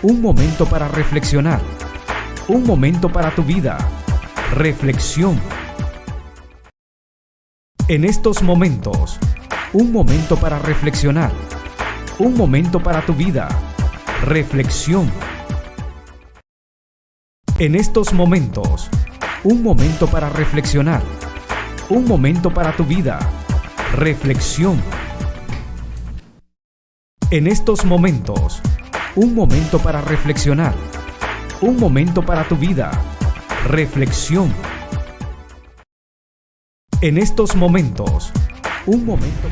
Un momento para reflexionar. Un momento para tu vida. Reflexión. En estos momentos, un momento para reflexionar. Un momento para tu vida. Reflexión. En estos momentos, un momento para reflexionar. Un momento para tu vida. Reflexión. En estos momentos, un momento para reflexionar. Un momento para tu vida. Reflexión. En estos momentos, un momento.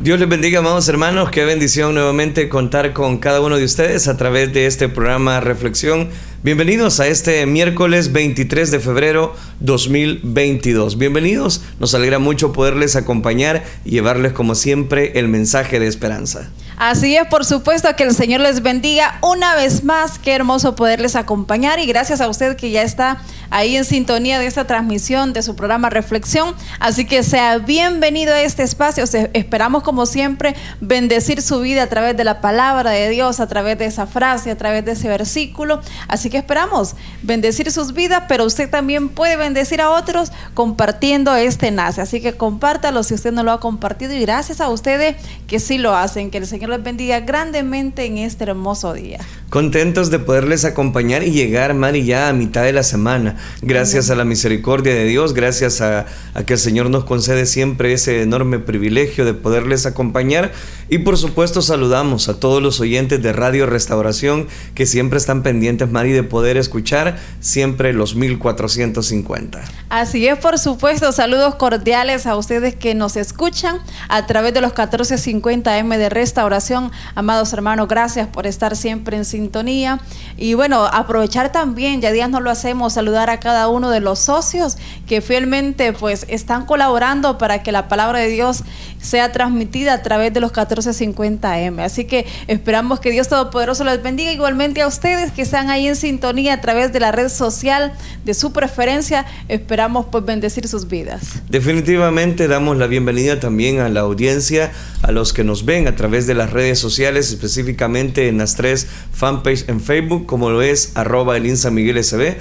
Dios les bendiga, amados hermanos. Qué bendición nuevamente contar con cada uno de ustedes a través de este programa Reflexión. Bienvenidos a este miércoles 23 de febrero 2022. Bienvenidos, nos alegra mucho poderles acompañar y llevarles como siempre el mensaje de esperanza. Así es, por supuesto, que el Señor les bendiga una vez más. Qué hermoso poderles acompañar y gracias a usted que ya está ahí en sintonía de esta transmisión de su programa Reflexión. Así que sea bienvenido a este espacio. Esperamos como siempre bendecir su vida a través de la palabra de Dios, a través de esa frase, a través de ese versículo. Así que esperamos bendecir sus vidas, pero usted también puede bendecir a otros compartiendo este enlace. Así que compártalo si usted no lo ha compartido y gracias a ustedes que sí lo hacen. Que el Señor les bendiga grandemente en este hermoso día. Contentos de poderles acompañar y llegar, Mari, ya a mitad de la semana. Gracias a la misericordia de Dios, gracias a que el Señor nos concede siempre ese enorme privilegio de poderles acompañar. Y por supuesto saludamos a todos los oyentes de Radio Restauración que siempre están pendientes, Mari, de poder escuchar siempre los 1450. Así es, por supuesto. Saludos cordiales a ustedes que nos escuchan a través de los 1450 AM de Restauración. Amados hermanos, gracias por estar siempre en sintonía. Y bueno, aprovechar también, ya días no lo hacemos, saludar a cada uno de los socios que fielmente pues están colaborando para que la palabra de Dios sea transmitida a través de los 1450 AM. Así que esperamos que Dios Todopoderoso les bendiga, igualmente a ustedes que están ahí en sintonía a través de la red social de su preferencia. Esperamos pues bendecir sus vidas. Definitivamente damos la bienvenida también a la audiencia, a los que nos ven a través de las redes sociales, específicamente en las tres fanpage en Facebook, como lo es @elinsanmiguelsb,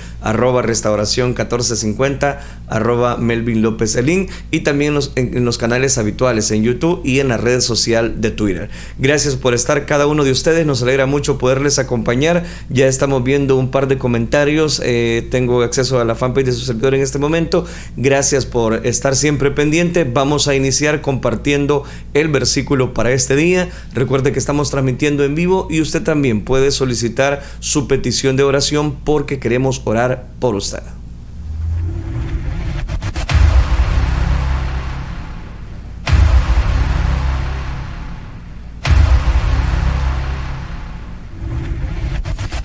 @restauración 1450, @Melvin López Elín, y también en los canales habituales en YouTube y en la red social de Twitter. Gracias por estar cada uno de ustedes, nos alegra mucho poderles acompañar. Ya estamos viendo un par de comentarios, tengo acceso a la fanpage de su servidor en este momento. Gracias por estar siempre pendiente. Vamos a iniciar compartiendo el versículo para este día. Recuerde que estamos transmitiendo en vivo y usted también puede solicitar su petición de oración porque queremos orar por usted.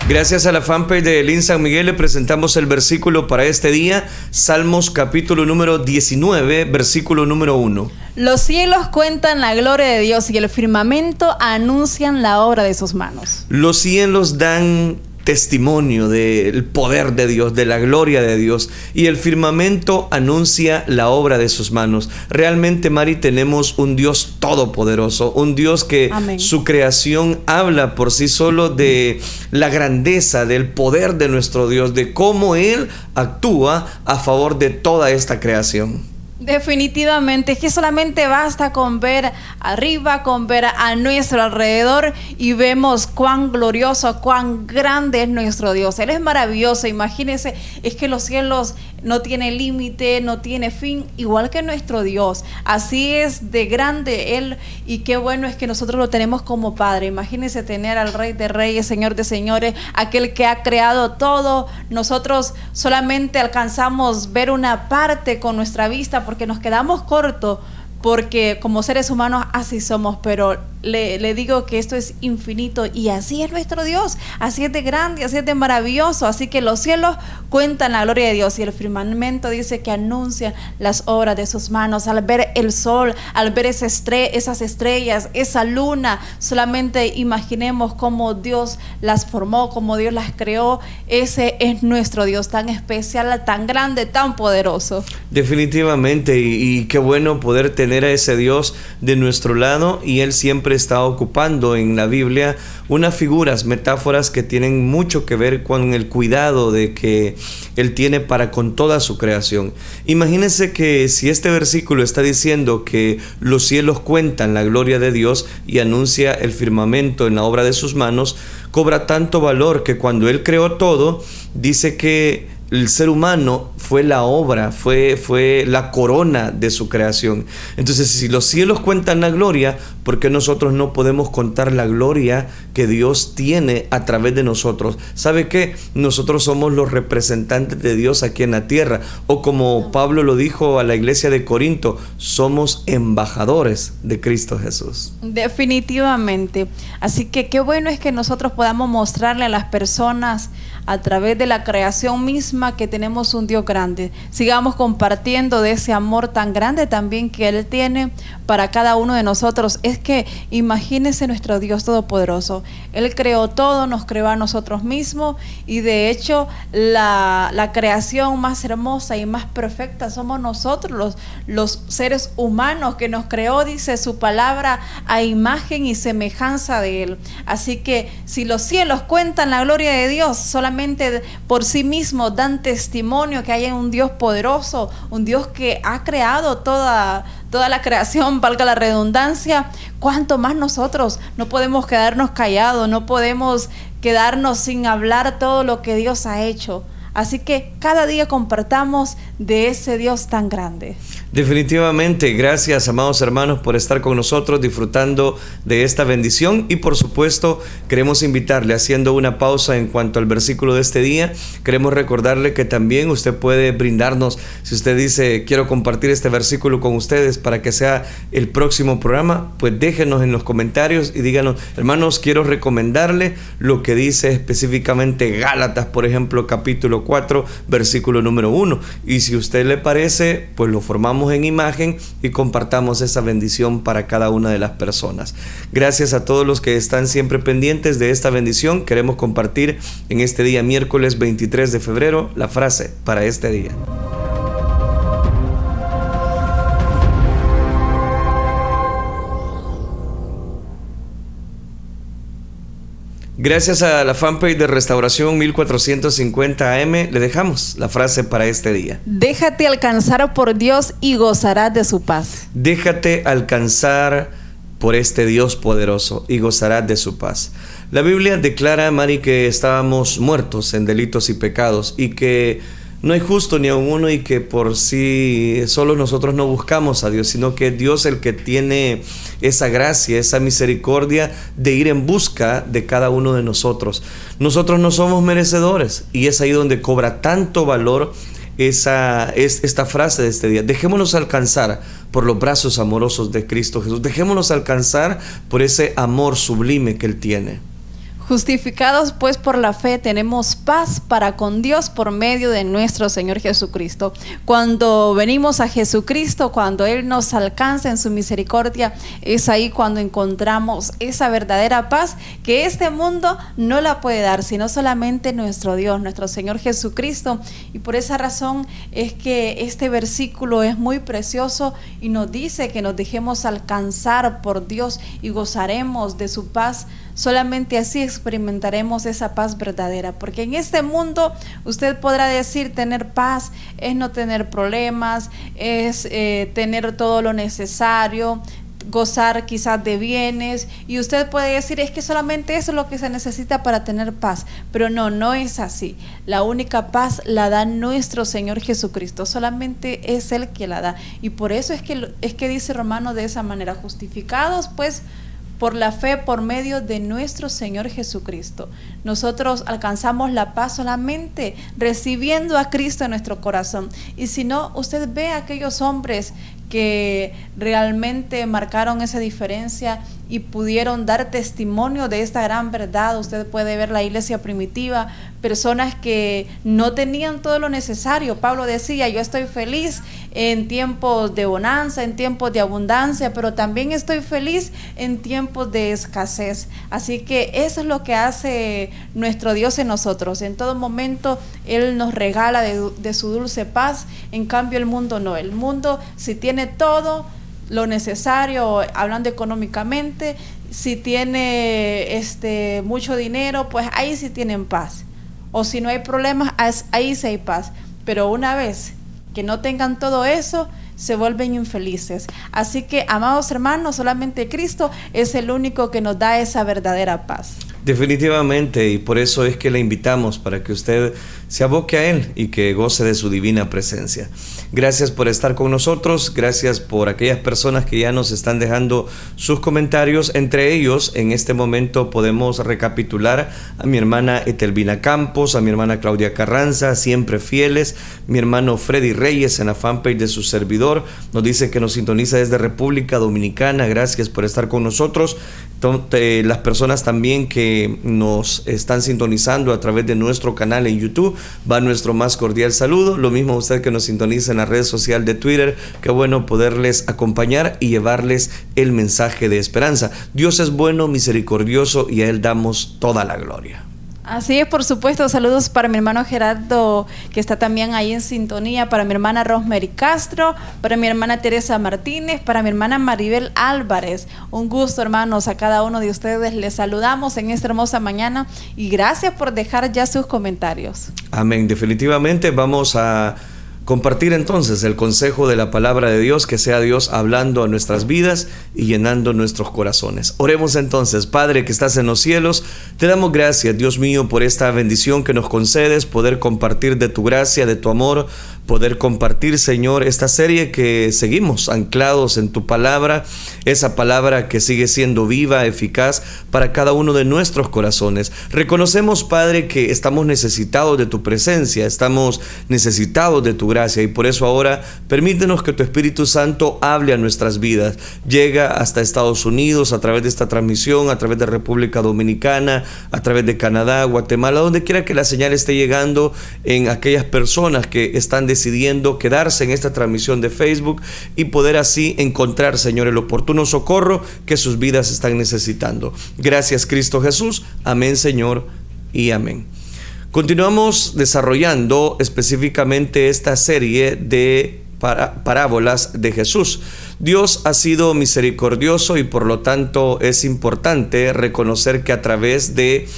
Gracias a la fanpage de Elín San Miguel le presentamos el versículo para este día, Salmos capítulo número 19, versículo número 1. Los cielos cuentan la gloria de Dios y el firmamento anuncian la obra de sus manos. Los cielos dan testimonio del poder de Dios, de la gloria de Dios, y el firmamento anuncia la obra de sus manos. Realmente, Mari, tenemos un Dios todopoderoso, un Dios que Amén. Su creación habla por sí solo de la grandeza, del poder de nuestro Dios, de cómo Él actúa a favor de toda esta creación. Definitivamente, es que solamente basta con ver arriba, con ver a nuestro alrededor y vemos cuán glorioso, cuán grande es nuestro Dios. Él es maravilloso, imagínense, es que los cielos no tienen límite, no tiene fin, igual que nuestro Dios. Así es de grande Él y qué bueno es que nosotros lo tenemos como Padre. Imagínense tener al Rey de Reyes, Señor de Señores, aquel que ha creado todo. Nosotros solamente alcanzamos ver una parte con nuestra vista porque nos quedamos cortos, porque como seres humanos así somos, pero le digo que esto es infinito, y así es nuestro Dios, así es de grande, así es de maravilloso. Así que los cielos cuentan la gloria de Dios, y el firmamento dice que anuncian las obras de sus manos. Al ver el sol, al ver esas estrellas, esa luna, solamente imaginemos cómo Dios las formó, cómo Dios las creó. Ese es nuestro Dios, tan especial, tan grande, tan poderoso. Definitivamente, y qué bueno poder tener a ese Dios de nuestro lado, y Él siempre está ocupando en la Biblia unas figuras, metáforas que tienen mucho que ver con el cuidado de que Él tiene para con toda su creación. Imagínense que si este versículo está diciendo que los cielos cuentan la gloria de Dios y anuncia el firmamento en la obra de sus manos, cobra tanto valor que cuando Él creó todo, dice que el ser humano fue la obra, fue la corona de su creación. Entonces, si los cielos cuentan la gloria, ¿por qué nosotros no podemos contar la gloria que Dios tiene a través de nosotros? ¿Sabe qué? Nosotros somos los representantes de Dios aquí en la tierra, o como Pablo lo dijo a la iglesia de Corinto, somos embajadores de Cristo Jesús. Definitivamente. Así que qué bueno es que nosotros podamos mostrarle a las personas a través de la creación misma que tenemos un Dios grande. Sigamos compartiendo de ese amor tan grande también que Él tiene para cada uno de nosotros. Es que imagínense nuestro Dios todopoderoso. Él creó todo, nos creó a nosotros mismos, y de hecho la creación más hermosa y más perfecta somos nosotros, los seres humanos que nos creó, dice su palabra, a imagen y semejanza de Él. Así que si los cielos cuentan la gloria de Dios, solamente por sí mismos dan testimonio que hay un Dios poderoso, un Dios que ha creado toda la creación, valga la redundancia. ¿Cuánto más nosotros? No podemos quedarnos callados, no podemos quedarnos sin hablar todo lo que Dios ha hecho. Así que cada día compartamos de ese Dios tan grande. Definitivamente, gracias, amados hermanos, por estar con nosotros disfrutando de esta bendición. Y por supuesto, queremos invitarle, haciendo una pausa en cuanto al versículo de este día, queremos recordarle que también usted puede brindarnos, si usted dice, quiero compartir este versículo con ustedes para que sea el próximo programa, pues déjenos en los comentarios y díganos, hermanos, quiero recomendarle lo que dice específicamente Gálatas, por ejemplo, capítulo 4, versículo número 1. Y si a usted le parece, pues lo formamos en imagen y compartamos esa bendición para cada una de las personas. Gracias a todos los que están siempre pendientes de esta bendición. Queremos compartir en este día, miércoles 23 de febrero, la frase para este día. Gracias a la fanpage de Restauración 1450 AM, le dejamos la frase para este día. Déjate alcanzar por Dios y gozarás de su paz. Déjate alcanzar por este Dios poderoso y gozarás de su paz. La Biblia declara, Mari, que estábamos muertos en delitos y pecados, y que no hay justo ni aun uno, y que por sí solo nosotros no buscamos a Dios, sino que Dios el que tiene esa gracia, esa misericordia de ir en busca de cada uno de nosotros. Nosotros no somos merecedores, y es ahí donde cobra tanto valor esta frase de este día. Dejémonos alcanzar por los brazos amorosos de Cristo Jesús. Dejémonos alcanzar por ese amor sublime que Él tiene. Justificados pues por la fe tenemos paz para con Dios por medio de nuestro Señor Jesucristo. Cuando venimos a Jesucristo, cuando Él nos alcanza en su misericordia, es ahí cuando encontramos esa verdadera paz que este mundo no la puede dar, sino solamente nuestro Dios, nuestro Señor Jesucristo. Y por esa razón es que este versículo es muy precioso y nos dice que nos dejemos alcanzar por Dios y gozaremos de su paz. Solamente así experimentaremos esa paz verdadera, porque en este mundo usted podrá decir tener paz es no tener problemas, es tener todo lo necesario, gozar quizás de bienes, y usted puede decir es que solamente eso es lo que se necesita para tener paz, pero no es así. La única paz la da nuestro Señor Jesucristo, solamente es Él que la da, y por eso es que dice Romano de esa manera: justificados pues por la fe por medio de nuestro Señor Jesucristo. Nosotros alcanzamos la paz solamente recibiendo a Cristo en nuestro corazón. Y si no, usted ve a aquellos hombres que realmente marcaron esa diferencia y pudieron dar testimonio de esta gran verdad. Usted puede ver la iglesia primitiva, personas que no tenían todo lo necesario. Pablo decía, yo estoy feliz en tiempos de bonanza, en tiempos de abundancia, pero también estoy feliz en tiempos de escasez. Así que eso es lo que hace nuestro Dios en nosotros. En todo momento Él nos regala de su dulce paz. En cambio el mundo no. El mundo, si tiene todo lo necesario, hablando económicamente, si tiene mucho dinero, pues ahí sí tienen paz. O si no hay problemas, ahí sí hay paz. Pero una vez que no tengan todo eso, se vuelven infelices. Así que, amados hermanos, solamente Cristo es el único que nos da esa verdadera paz. Definitivamente, y por eso es que le invitamos para que usted se aboque a Él y que goce de su divina presencia. Gracias por estar con nosotros, gracias por aquellas personas que ya nos están dejando sus comentarios. Entre ellos, en este momento podemos recapitular a mi hermana Etelvina Campos, a mi hermana Claudia Carranza, siempre fieles, mi hermano Freddy Reyes en la fanpage de su servidor, nos dice que nos sintoniza desde República Dominicana. Gracias por estar con nosotros. Las personas también que nos están sintonizando a través de nuestro canal en YouTube, va nuestro más cordial saludo. Lo mismo a usted que nos sintoniza en la red social de Twitter. Qué bueno poderles acompañar y llevarles el mensaje de esperanza. Dios es bueno, misericordioso, y a Él damos toda la gloria. Así es, por supuesto. Saludos para mi hermano Gerardo, que está también ahí en sintonía, para mi hermana Rosemary Castro, para mi hermana Teresa Martínez, para mi hermana Maribel Álvarez. Un gusto, hermanos, a cada uno de ustedes. Les saludamos en esta hermosa mañana y gracias por dejar ya sus comentarios. Amén. Definitivamente vamos a compartir entonces el consejo de la palabra de Dios, que sea Dios hablando a nuestras vidas y llenando nuestros corazones. Oremos entonces. Padre que estás en los cielos, te damos gracias, Dios mío, por esta bendición que nos concedes, poder compartir de tu gracia, de tu amor, poder compartir, Señor, esta serie que seguimos anclados en tu palabra, esa palabra que sigue siendo viva, eficaz para cada uno de nuestros corazones. Reconocemos, Padre, que estamos necesitados de tu presencia, estamos necesitados de tu gracia, y por eso ahora permítenos que tu Espíritu Santo hable a nuestras vidas. Llega hasta Estados Unidos a través de esta transmisión, a través de República Dominicana, a través de Canadá, Guatemala, donde quiera que la señal esté llegando, en aquellas personas que están decidiendo quedarse en esta transmisión de Facebook y poder así encontrar, Señor, el oportuno socorro que sus vidas están necesitando. Gracias, Cristo Jesús. Amén, Señor, y amén. Continuamos desarrollando específicamente esta serie de parábolas de Jesús. Dios ha sido misericordioso y por lo tanto es importante reconocer que a través de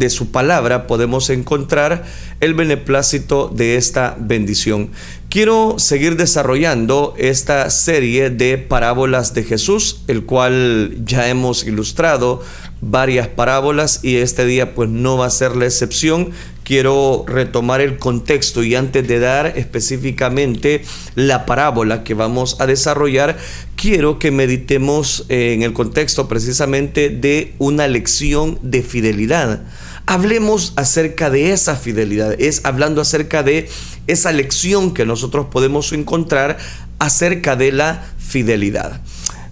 su palabra podemos encontrar el beneplácito de esta bendición. Quiero seguir desarrollando esta serie de parábolas de Jesús, el cual ya hemos ilustrado varias parábolas y este día pues no va a ser la excepción. Quiero retomar el contexto y antes de dar específicamente la parábola que vamos a desarrollar, quiero que meditemos en el contexto precisamente de una lección de fidelidad. Hablemos acerca de esa fidelidad, es hablando acerca de esa lección que nosotros podemos encontrar acerca de la fidelidad.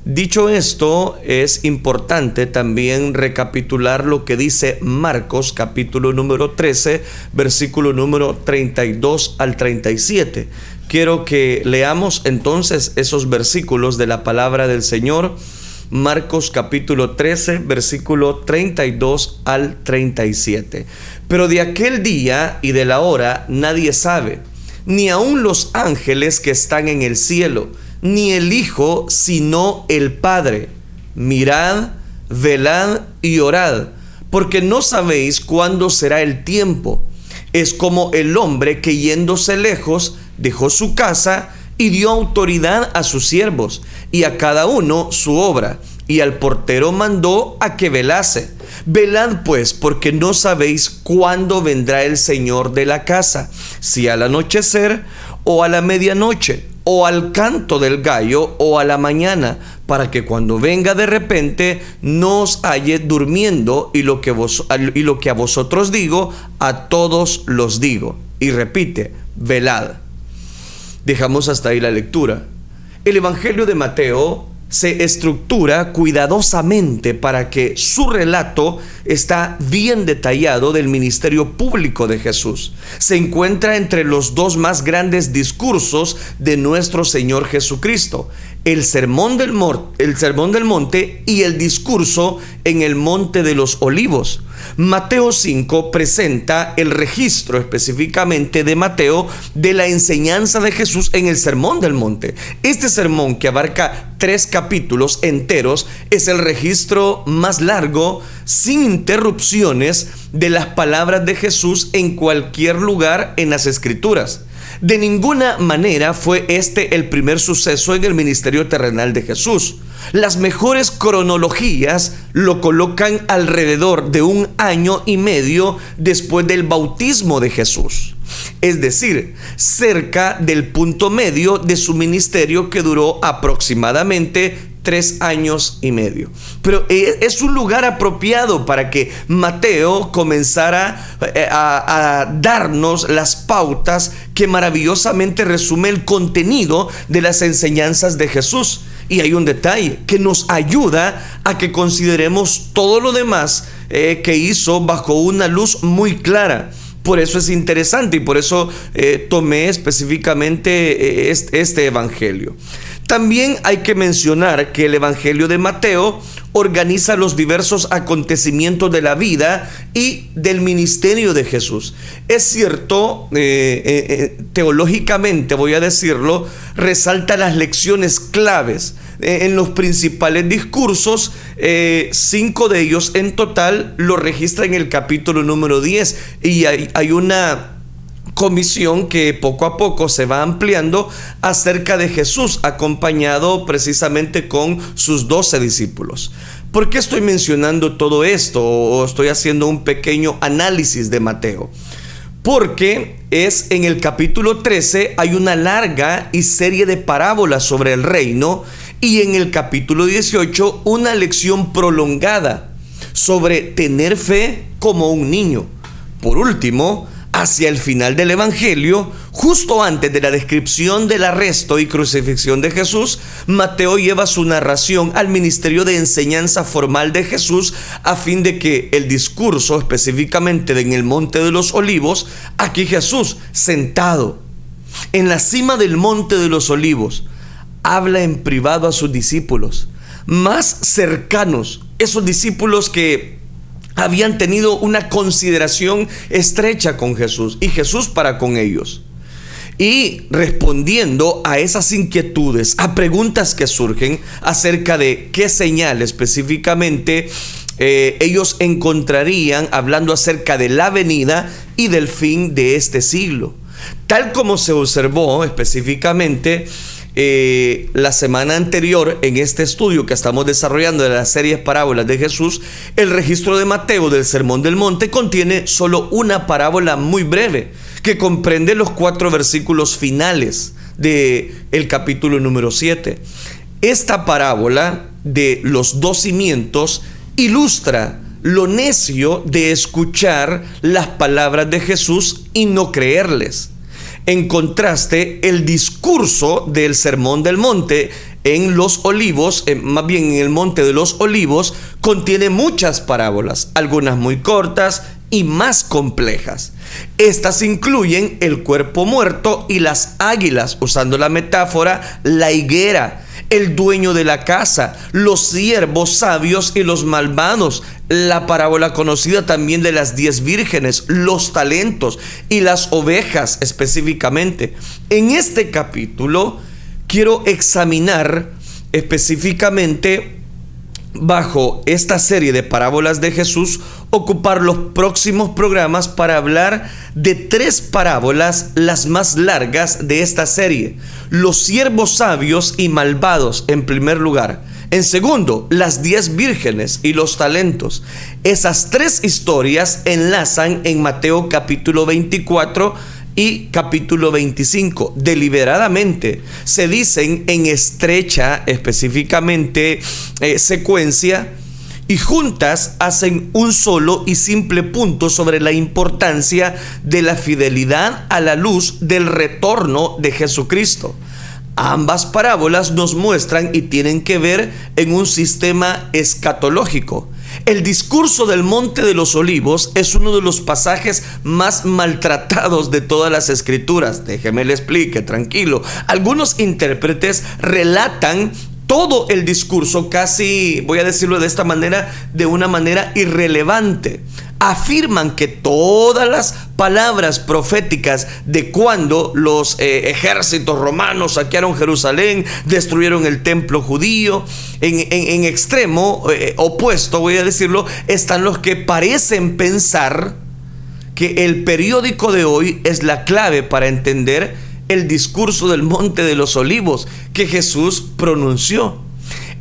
Dicho esto, es importante también recapitular lo que dice Marcos capítulo número 13, versículo número 32 al 37. Quiero que leamos entonces esos versículos de la palabra del Señor. Marcos capítulo 13, versículo 32 al 37. Pero de aquel día y de la hora nadie sabe, ni aun los ángeles que están en el cielo, ni el Hijo, sino el Padre. Mirad, velad y orad, porque no sabéis cuándo será el tiempo. Es como el hombre que yéndose lejos dejó su casa y dio autoridad a sus siervos y a cada uno su obra, y al portero mandó a que velase. Velad pues, porque no sabéis cuándo vendrá el Señor de la casa, si al anochecer o a la medianoche, o al canto del gallo, o a la mañana, para que cuando venga de repente no os halle durmiendo, y lo que a vosotros digo, a todos los digo. Y repite, velad. Dejamos hasta ahí la lectura. El Evangelio de Mateo se estructura cuidadosamente para que su relato está bien detallado del ministerio público de Jesús. Se encuentra entre los dos más grandes discursos de nuestro Señor Jesucristo: el Sermón del Monte y el discurso en el Monte de los Olivos. Mateo 5 presenta el registro específicamente de Mateo de la enseñanza de Jesús en el Sermón del Monte. Este sermón, que abarca 3 capítulos enteros, es el registro más largo, sin interrupciones, de las palabras de Jesús en cualquier lugar en las Escrituras. De ninguna manera fue este el primer suceso en el ministerio terrenal de Jesús. Las mejores cronologías lo colocan alrededor de 1 año y medio después del bautismo de Jesús, es decir, cerca del punto medio de su ministerio, que duró aproximadamente 3 años y medio. Pero es un lugar apropiado para que Mateo comenzara a darnos las pautas que maravillosamente resume el contenido de las enseñanzas de Jesús. Y hay un detalle que nos ayuda a que consideremos todo lo demás que hizo bajo una luz muy clara. Por eso es interesante y por eso tomé específicamente este evangelio. También hay que mencionar que el Evangelio de Mateo organiza los diversos acontecimientos de la vida y del ministerio de Jesús. Es cierto, teológicamente, voy a decirlo, resalta las lecciones claves en los principales discursos. 5 de ellos en total lo registra en el capítulo número 10, y hay una comisión que poco a poco se va ampliando acerca de Jesús, acompañado precisamente con sus 12 discípulos. ¿Por qué estoy mencionando todo esto o estoy haciendo un pequeño análisis de Mateo? Porque es en el capítulo 13 hay una larga y serie de parábolas sobre el reino, y en el capítulo 18 una lección prolongada sobre tener fe como un niño. Por último, hacia el final del Evangelio, justo antes de la descripción del arresto y crucifixión de Jesús, Mateo lleva su narración al ministerio de enseñanza formal de Jesús, a fin de que el discurso específicamente en el Monte de los Olivos, aquí Jesús sentado en la cima del Monte de los Olivos, habla en privado a sus discípulos más cercanos, esos discípulos que habían tenido una consideración estrecha con Jesús y Jesús para con ellos. Y respondiendo a esas inquietudes, a preguntas que surgen acerca de qué señal específicamente ellos encontrarían, hablando acerca de la venida y del fin de este siglo. Tal como se observó específicamente la semana anterior en este estudio que estamos desarrollando de las series parábolas de Jesús, el registro de Mateo del Sermón del Monte contiene solo una parábola muy breve que comprende los 4 versículos finales del capítulo número 7. Esta parábola de los 2 cimientos ilustra lo necio de escuchar las palabras de Jesús y no creerles. En contraste, el discurso del Sermón del Monte en los Olivos, más bien en el Monte de los Olivos, contiene muchas parábolas, algunas muy cortas y más complejas. Estas incluyen el cuerpo muerto y las águilas, usando la metáfora, la higuera, el dueño de la casa, los siervos sabios y los malvados, la parábola conocida también de las 10 vírgenes, los talentos y las ovejas específicamente. En este capítulo quiero examinar específicamente, bajo esta serie de parábolas de Jesús, ocupar los próximos programas para hablar de 3 parábolas, las más largas de esta serie: los siervos sabios y malvados en primer lugar, en segundo, las 10 vírgenes y los talentos. Esas 3 historias enlazan en Mateo capítulo 24 y capítulo 25, deliberadamente se dicen en estrecha específicamente secuencia, y juntas hacen un solo y simple punto sobre la importancia de la fidelidad a la luz del retorno de Jesucristo. Ambas parábolas nos muestran y tienen que ver en un sistema escatológico. El discurso del Monte de los Olivos es uno de los pasajes más maltratados de todas las escrituras. Déjeme le explique, tranquilo. Algunos intérpretes relatan todo el discurso, casi, voy a decirlo de esta manera, de una manera irrelevante. Afirman que todas las palabras proféticas de cuando los ejércitos romanos saquearon Jerusalén, destruyeron el templo judío, en extremo opuesto, voy a decirlo, están los que parecen pensar que el periódico de hoy es la clave para entender el discurso del Monte de los Olivos que Jesús pronunció.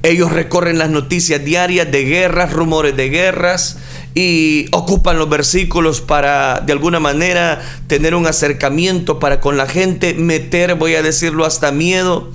Ellos recorren las noticias diarias de guerras, rumores de guerras, y ocupan los versículos para de alguna manera tener un acercamiento para con la gente, meter, voy a decirlo, hasta miedo,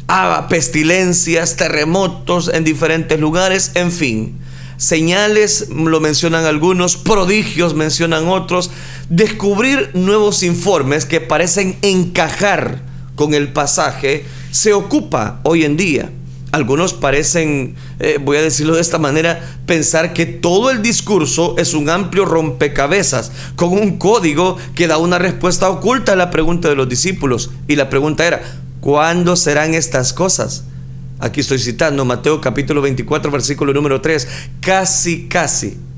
a pestilencias, terremotos en diferentes lugares, en fin. Señales, lo mencionan algunos, prodigios mencionan otros, descubrir nuevos informes que parecen encajar con el pasaje se ocupa hoy en día. Algunos parecen, voy a decirlo de esta manera, pensar que todo el discurso es un amplio rompecabezas con un código que da una respuesta oculta a la pregunta de los discípulos. Y la pregunta era, ¿cuándo serán estas cosas? Aquí estoy citando Mateo capítulo 24, versículo número 3. Casi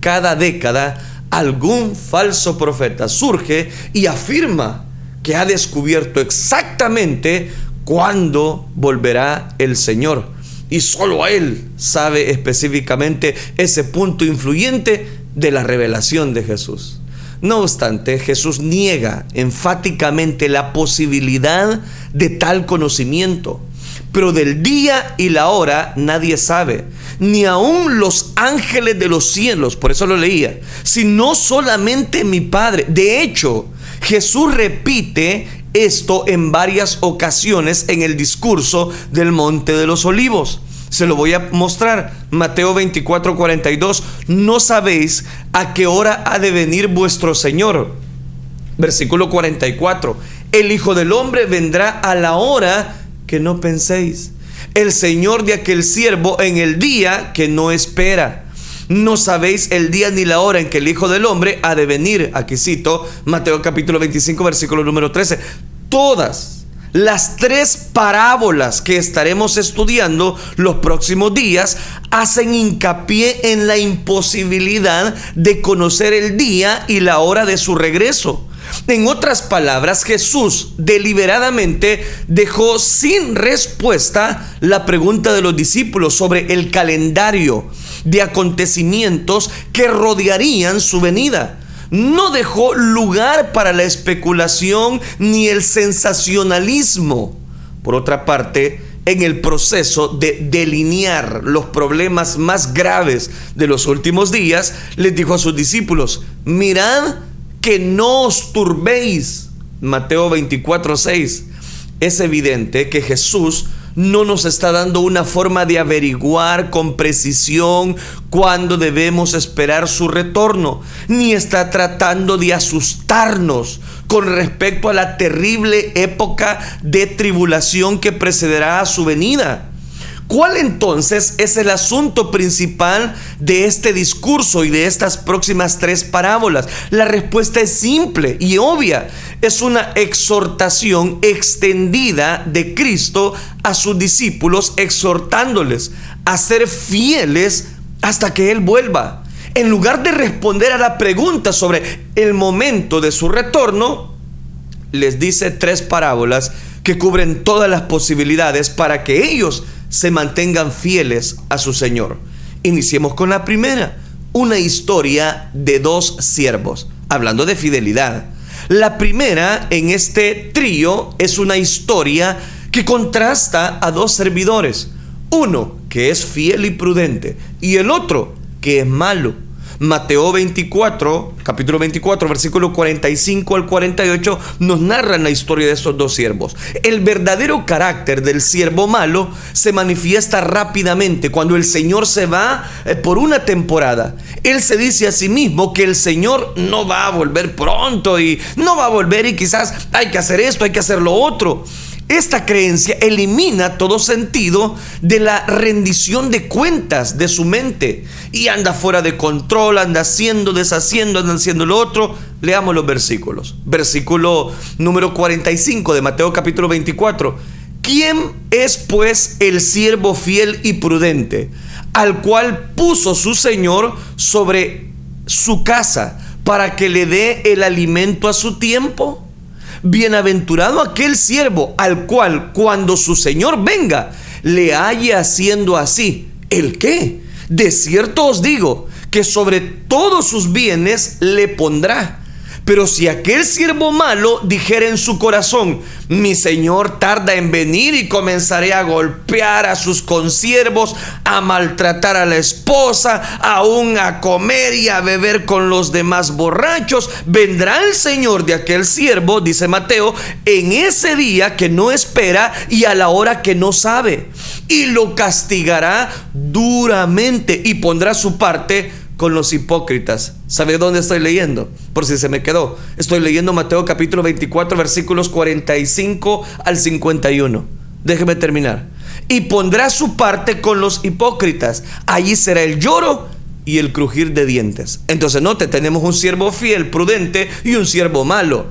cada década algún falso profeta surge y afirma que ha descubierto exactamente cuándo volverá el Señor. Y solo Él sabe específicamente ese punto influyente de la revelación de Jesús. No obstante, Jesús niega enfáticamente la posibilidad de tal conocimiento. Pero del día y la hora nadie sabe, ni aun los ángeles de los cielos, por eso lo leía, sino solamente mi Padre. De hecho, Jesús repite esto en varias ocasiones en el discurso del Monte de los Olivos. Se lo voy a mostrar. Mateo 24, 42. No sabéis a qué hora ha de venir vuestro Señor. Versículo 44. El Hijo del Hombre vendrá a la hora que no penséis. El Señor de aquel siervo en el día que no espera. No sabéis el día ni la hora en que el Hijo del Hombre ha de venir. Aquí cito Mateo capítulo 25, versículo número 13. Todas las tres parábolas que estaremos estudiando los próximos días hacen hincapié en la imposibilidad de conocer el día y la hora de su regreso. En otras palabras, Jesús deliberadamente dejó sin respuesta la pregunta de los discípulos sobre el calendario de acontecimientos que rodearían su venida. No dejó lugar para la especulación ni el sensacionalismo. Por otra parte, en el proceso de delinear los problemas más graves de los últimos días, les dijo a sus discípulos: mirad que no os turbéis. Mateo 24, 6. Es evidente que Jesús no nos está dando una forma de averiguar con precisión cuándo debemos esperar su retorno, ni está tratando de asustarnos con respecto a la terrible época de tribulación que precederá a su venida. ¿Cuál entonces es el asunto principal de este discurso y de estas próximas tres parábolas? La respuesta es simple y obvia. Es una exhortación extendida de Cristo a sus discípulos, exhortándoles a ser fieles hasta que Él vuelva. En lugar de responder a la pregunta sobre el momento de su retorno, les dice tres parábolas que cubren todas las posibilidades para que ellos se mantengan fieles a su Señor. Iniciemos con la primera, una historia de dos siervos, hablando de fidelidad. La primera en este trío es una historia que contrasta a dos servidores, uno que es fiel y prudente y el otro que es malo. Mateo 24, capítulo 24, versículo 45 al 48 nos narran la historia de estos dos siervos. El verdadero carácter del siervo malo se manifiesta rápidamente cuando el Señor se va por una temporada. Él se dice a sí mismo que el Señor no va a volver pronto y no va a volver y quizás hay que hacer esto, hay que hacer lo otro. Esta creencia elimina todo sentido de la rendición de cuentas de su mente y anda fuera de control, anda haciendo, deshaciendo, anda haciendo lo otro. Leamos los versículos. Versículo número 45 de Mateo capítulo 24. ¿Quién es pues el siervo fiel y prudente, al cual puso su Señor sobre su casa para que le dé el alimento a su tiempo? Bienaventurado aquel siervo al cual cuando su Señor venga le halle haciendo así. ¿El qué? De cierto os digo que sobre todos sus bienes le pondrá. Pero si aquel siervo malo dijera en su corazón: mi señor tarda en venir, y comenzaré a golpear a sus consiervos, a maltratar a la esposa, aún a comer y a beber con los demás borrachos, vendrá el señor de aquel siervo, dice Mateo, en ese día que no espera y a la hora que no sabe, y lo castigará duramente y pondrá su parte con los hipócritas. ¿Sabe dónde estoy leyendo? Por si se me quedó. Estoy leyendo Mateo capítulo 24, versículos 45 al 51. Déjeme terminar. Y pondrá su parte con los hipócritas. Allí será el lloro y el crujir de dientes. Entonces note, tenemos un siervo fiel, prudente, y un siervo malo.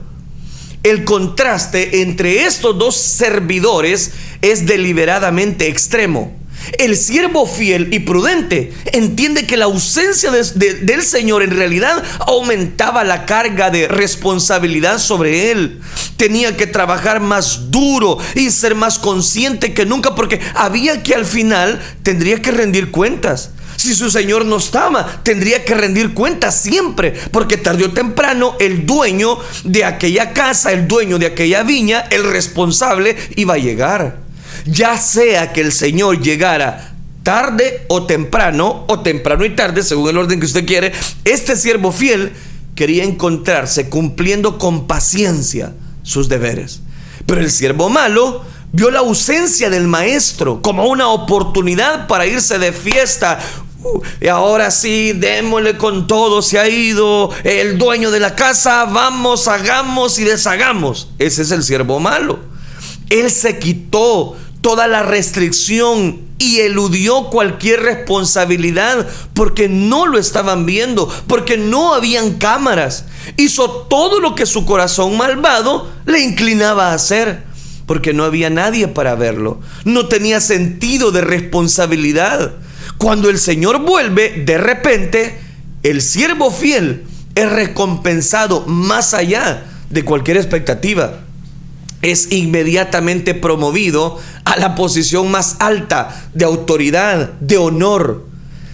El contraste entre estos dos servidores es deliberadamente extremo. El siervo fiel y prudente entiende que la ausencia del Señor en realidad aumentaba la carga de responsabilidad sobre él. Tenía que trabajar más duro y ser más consciente que nunca, porque había que al final tendría que rendir cuentas. Si su Señor no estaba, tendría que rendir cuentas siempre, porque tarde o temprano el dueño de aquella casa, el dueño de aquella viña, el responsable, iba a llegar. Ya sea que el Señor llegara tarde o temprano y tarde, según el orden que usted quiere, este siervo fiel quería encontrarse cumpliendo con paciencia sus deberes. Pero el siervo malo vio la ausencia del maestro como una oportunidad para irse de fiesta. Y ahora sí, démosle con todo, se ha ido el dueño de la casa, vamos, hagamos y deshagamos. Ese es el siervo malo. Él se quitó toda la restricción y eludió cualquier responsabilidad porque no lo estaban viendo, porque no habían cámaras. Hizo todo lo que su corazón malvado le inclinaba a hacer, porque no había nadie para verlo. No tenía sentido de responsabilidad. Cuando el Señor vuelve, de repente, el siervo fiel es recompensado más allá de cualquier expectativa. Es inmediatamente promovido a la posición más alta de autoridad, de honor.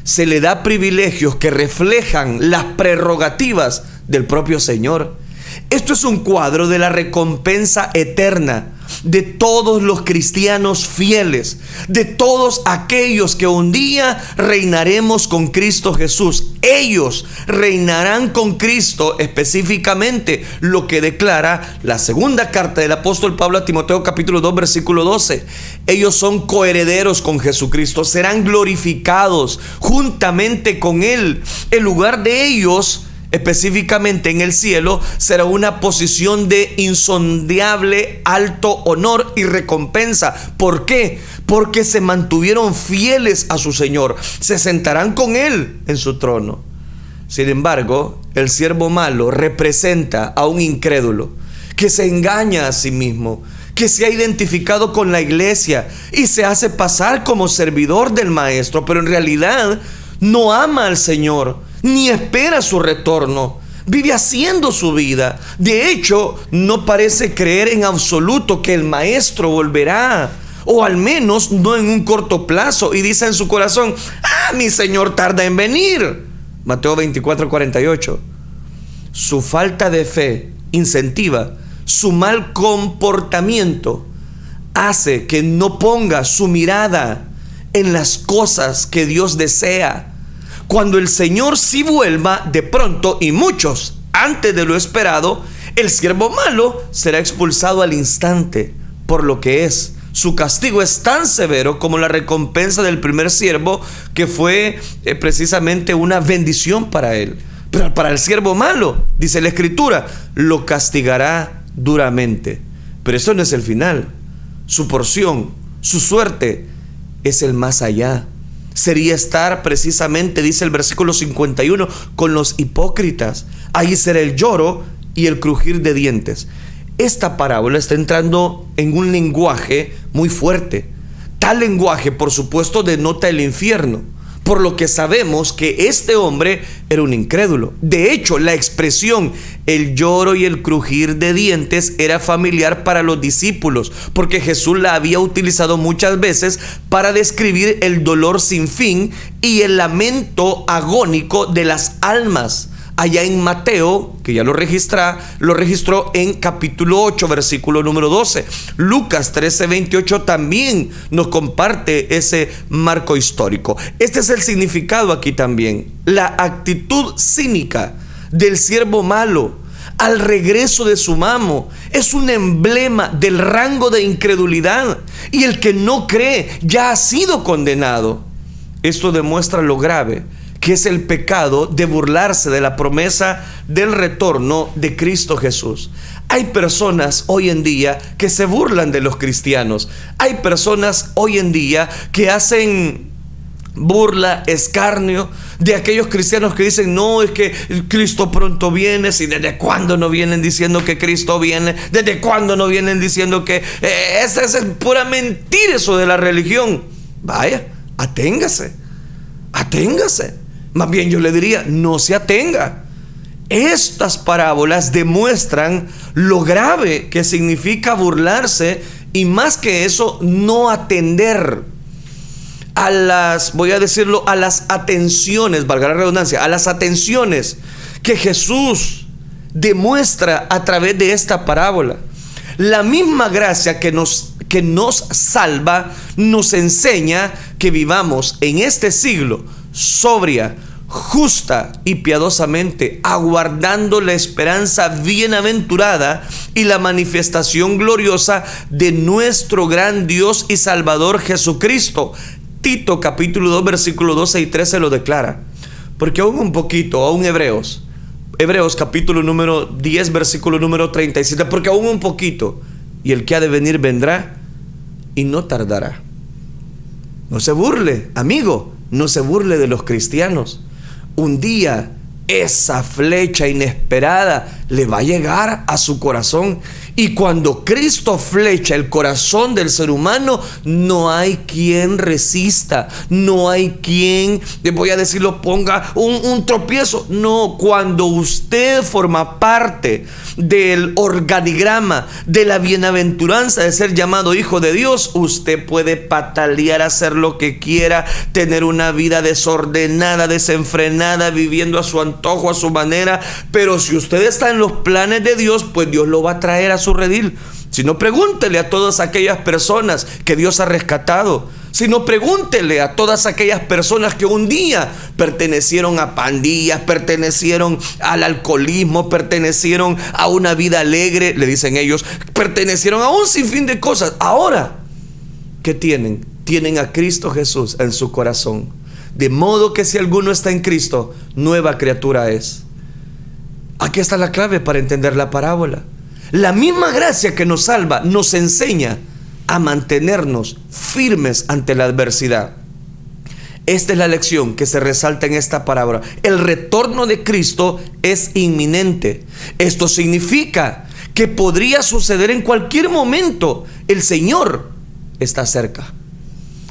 Se le da privilegios que reflejan las prerrogativas del propio Señor. Esto es un cuadro de la recompensa eterna de todos los cristianos fieles, de todos aquellos que un día reinaremos con Cristo Jesús. Ellos reinarán con Cristo, específicamente lo que declara la segunda carta del apóstol Pablo a Timoteo capítulo 2 versículo 12. Ellos son coherederos con Jesucristo, serán glorificados juntamente con Él. El lugar de ellos, específicamente en el cielo, será una posición de insondable alto honor y recompensa. ¿Por qué? Porque se mantuvieron fieles a su Señor. Se sentarán con Él en su trono. Sin embargo, el siervo malo representa a un incrédulo que se engaña a sí mismo, que se ha identificado con la iglesia y se hace pasar como servidor del maestro, pero en realidad no ama al Señor ni espera su retorno. Vive haciendo su vida. De hecho, no parece creer en absoluto que el maestro volverá, o al menos no en un corto plazo, y dice en su corazón: mi Señor tarda en venir. Mateo 24, 48. Su falta de fe incentiva su mal comportamiento, hace que no ponga su mirada en las cosas que Dios desea. Cuando el Señor sí vuelva de pronto, y muchos antes de lo esperado, el siervo malo será expulsado al instante por lo que es. Su castigo es tan severo como la recompensa del primer siervo, que fue precisamente una bendición para él. Pero para el siervo malo, dice la Escritura, lo castigará duramente. Pero eso no es el final. su porción, su suerte es el más allá. Sería estar precisamente, dice el versículo 51, con los hipócritas. Ahí será el lloro y el crujir de dientes. Esta parábola está entrando en un lenguaje muy fuerte. Tal lenguaje, por supuesto, denota el infierno, por lo que sabemos que este hombre era un incrédulo. De hecho, la expresión el lloro y el crujir de dientes era familiar para los discípulos, porque Jesús la había utilizado muchas veces para describir el dolor sin fin y el lamento agónico de las almas. Allá en Mateo, que ya lo registró en capítulo 8, versículo número 12. Lucas 13:28 también nos comparte ese marco histórico. Este es el significado aquí también. La actitud cínica del siervo malo al regreso de su amo es un emblema del rango de incredulidad, y el que no cree ya ha sido condenado. Esto demuestra lo grave que es el pecado de burlarse de la promesa del retorno de Cristo Jesús. Hay personas hoy en día que se burlan de los cristianos. Hay personas hoy en día que hacen burla, escarnio de aquellos cristianos que dicen: no, es que Cristo pronto viene. ¿Y desde cuándo no vienen diciendo que Cristo viene? ¿Desde cuándo no vienen diciendo que esa es pura mentira, eso de la religión? Vaya, aténgase. Más bien yo le diría, no se atenga. Estas parábolas demuestran lo grave que significa burlarse, y más que eso, no atender a las, voy a decirlo, a las atenciones, valga la redundancia, a las atenciones que Jesús demuestra a través de esta parábola. La misma gracia que nos salva nos enseña que vivamos en este siglo sobria, justa y piadosamente, aguardando la esperanza bienaventurada y la manifestación gloriosa de nuestro gran Dios y Salvador Jesucristo. Tito capítulo 2 versículo 12 y 13 lo declara. Porque aún Hebreos capítulo número 10 versículo número 37, porque aún un poquito, y el que ha de venir vendrá y no tardará. No se burle, amigo, no se burle de los cristianos. Un día esa flecha inesperada le va a llegar a su corazón, y cuando Cristo flecha el corazón del ser humano, no hay quien resista, no hay quien, voy a decirlo, ponga un tropiezo. No, cuando usted forma parte del organigrama de la bienaventuranza de ser llamado hijo de Dios, usted puede patalear, hacer lo que quiera, tener una vida desordenada, desenfrenada, viviendo a su antojo, a su manera, pero si usted está en los planes de Dios, pues Dios lo va a traer a su redil. Si no, pregúntele a todas aquellas personas que Dios ha rescatado. Si no, pregúntele a todas aquellas personas que un día pertenecieron a pandillas, pertenecieron al alcoholismo, pertenecieron a una vida alegre, le dicen ellos, pertenecieron a un sinfín de cosas. Ahora, ¿qué tienen? Tienen a Cristo Jesús en su corazón. De modo que si alguno está en Cristo, nueva criatura es. Aquí está la clave para entender la parábola. La misma gracia que nos salva nos enseña a mantenernos firmes ante la adversidad. Esta es la lección que se resalta en esta parábola. El retorno de Cristo es inminente. Esto significa que podría suceder en cualquier momento. El Señor está cerca.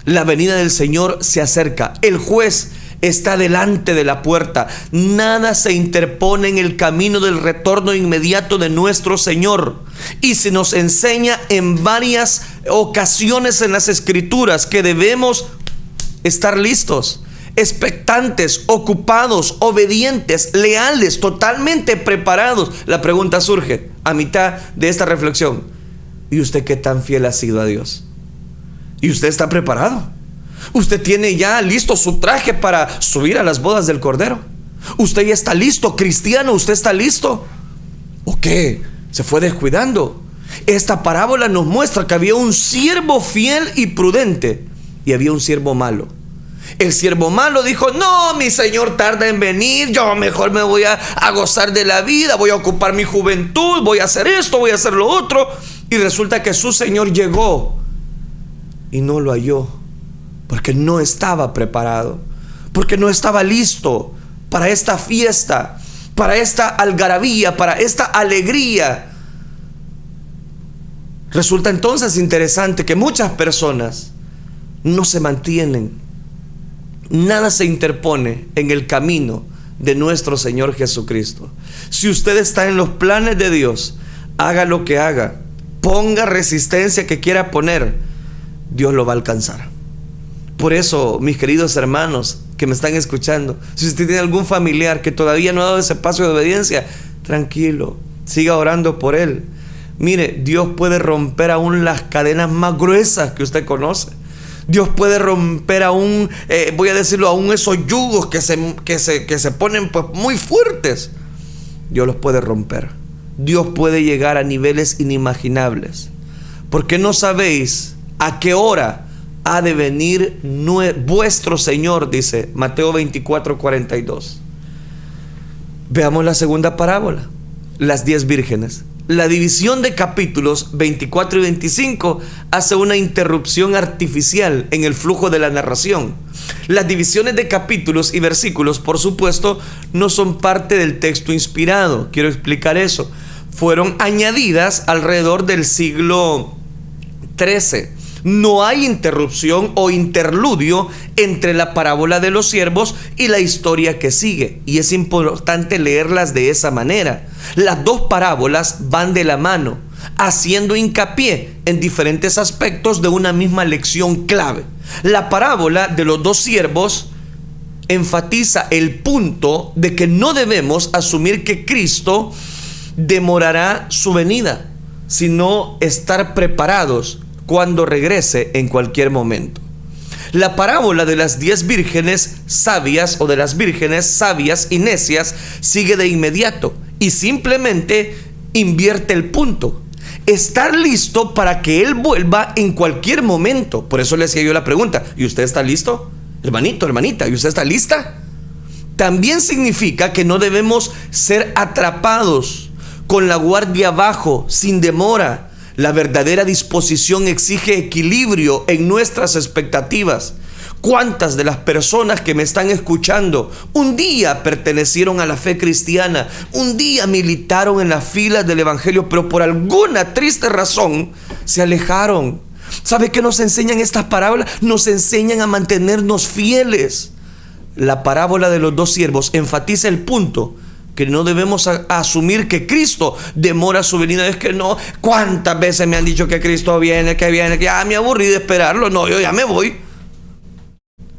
La venida del Señor se acerca. El juez está delante de la puerta. Nada se interpone en el camino del retorno inmediato de nuestro Señor. Y se nos enseña en varias ocasiones en las Escrituras que debemos estar listos, expectantes, ocupados, obedientes, leales, totalmente preparados. La pregunta surge a mitad de esta reflexión: ¿y usted qué tan fiel ha sido a Dios? ¿Y usted está preparado? ¿Usted tiene ya listo su traje para subir a las bodas del Cordero? ¿Usted ya está listo, cristiano? ¿Usted está listo? ¿O qué? ¿Se fue descuidando? Esta parábola nos muestra que había un siervo fiel y prudente, y había un siervo malo. El siervo malo dijo: no, mi señor tarda en venir, yo mejor me voy a gozar de la vida, voy a ocupar mi juventud, voy a hacer esto, voy a hacer lo otro. Y resulta que su señor llegó y no lo halló, porque no estaba preparado, porque no estaba listo para esta fiesta, para esta algarabía, para esta alegría. Resulta entonces interesante que muchas personas no se mantienen, nada se interpone en el camino de nuestro Señor Jesucristo. Si usted está en los planes de Dios, haga lo que haga, ponga resistencia que quiera poner, Dios lo va a alcanzar. Por eso, mis queridos hermanos que me están escuchando, si usted tiene algún familiar que todavía no ha dado ese paso de obediencia, tranquilo, siga orando por él. Mire, Dios puede romper aún las cadenas más gruesas que usted conoce. Dios puede romper aún, voy a decirlo, aún esos yugos que se ponen pues muy fuertes. Dios los puede romper. Dios puede llegar a niveles inimaginables. Porque no sabéis a qué hora ha de venir vuestro Señor, dice Mateo 24:42. Veamos la segunda parábola, las 10 vírgenes. La división de capítulos 24 y 25 hace una interrupción artificial en el flujo de la narración. Las divisiones de capítulos y versículos, por supuesto, no son parte del texto inspirado. Quiero explicar eso. Fueron añadidas alrededor del siglo XIII. No hay interrupción o interludio entre la parábola de los siervos y la historia que sigue, y es importante leerlas de esa manera. Las dos parábolas van de la mano, haciendo hincapié en diferentes aspectos de una misma lección clave. La parábola de los dos siervos enfatiza el punto de que no debemos asumir que Cristo demorará su venida, sino estar preparados cuando regrese en cualquier momento. La parábola de las 10 vírgenes sabias, o de las vírgenes sabias y necias, sigue de inmediato y simplemente invierte el punto. Estar listo para que Él vuelva en cualquier momento. Por eso le hacía yo la pregunta: ¿y usted está listo? Hermanito, hermanita, ¿y usted está lista? También significa que no debemos ser atrapados con la guardia bajo, sin demora. La verdadera disposición exige equilibrio en nuestras expectativas. ¿Cuántas de las personas que me están escuchando un día pertenecieron a la fe cristiana, un día militaron en las filas del evangelio, pero por alguna triste razón se alejaron? ¿Sabe qué nos enseñan estas parábolas? Nos enseñan a mantenernos fieles. La parábola de los dos siervos enfatiza el punto que no debemos asumir que Cristo demora su venida. Es que no, ¿cuántas veces me han dicho que Cristo viene, que ya me aburrí de esperarlo? No, yo ya me voy.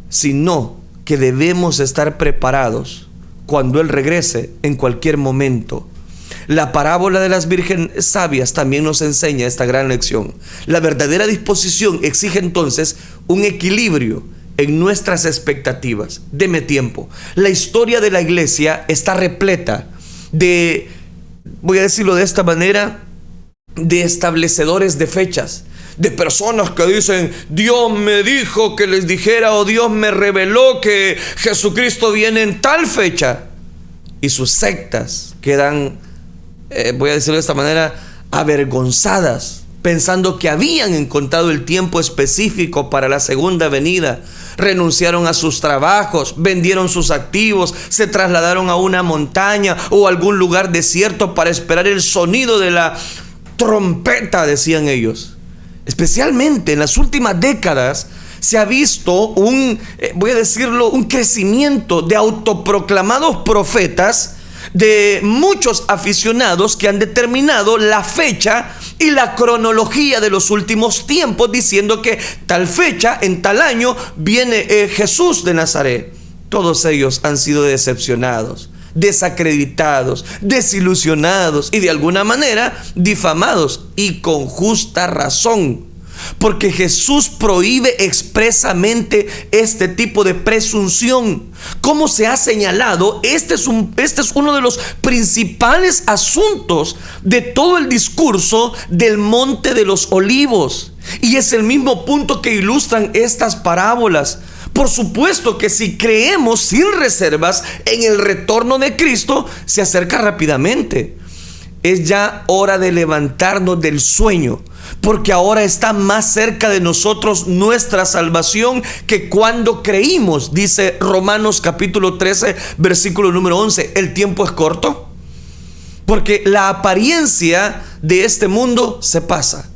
Sino que debemos estar preparados cuando Él regrese en cualquier momento. La parábola de las vírgenes sabias también nos enseña esta gran lección. La verdadera disposición exige entonces un equilibrio en nuestras expectativas. Deme tiempo. La historia de la iglesia está repleta de, voy a decirlo de esta manera, de establecedores de fechas, de personas que dicen: Dios me dijo que les dijera, o Dios me reveló que Jesucristo viene en tal fecha. Y sus sectas quedan, voy a decirlo de esta manera, avergonzadas, pensando que habían encontrado el tiempo específico para la segunda venida. Renunciaron a sus trabajos, vendieron sus activos, se trasladaron a una montaña o a algún lugar desierto para esperar el sonido de la trompeta, decían ellos. Especialmente en las últimas décadas se ha visto un crecimiento de autoproclamados profetas, de muchos aficionados que han determinado la fecha y la cronología de los últimos tiempos, diciendo que tal fecha, en tal año, viene Jesús de Nazaret. Todos ellos han sido decepcionados, desacreditados, desilusionados y de alguna manera difamados, y con justa razón. Porque Jesús prohíbe expresamente este tipo de presunción. Como se ha señalado, este es uno de los principales asuntos de todo el discurso del Monte de los Olivos, y es el mismo punto que ilustran estas parábolas. Por supuesto que si creemos sin reservas en el retorno de Cristo, se acerca rápidamente. Es ya hora de levantarnos del sueño, porque ahora está más cerca de nosotros nuestra salvación que cuando creímos. Dice Romanos capítulo 13, versículo número 11. El tiempo es corto, porque la apariencia de este mundo se pasa,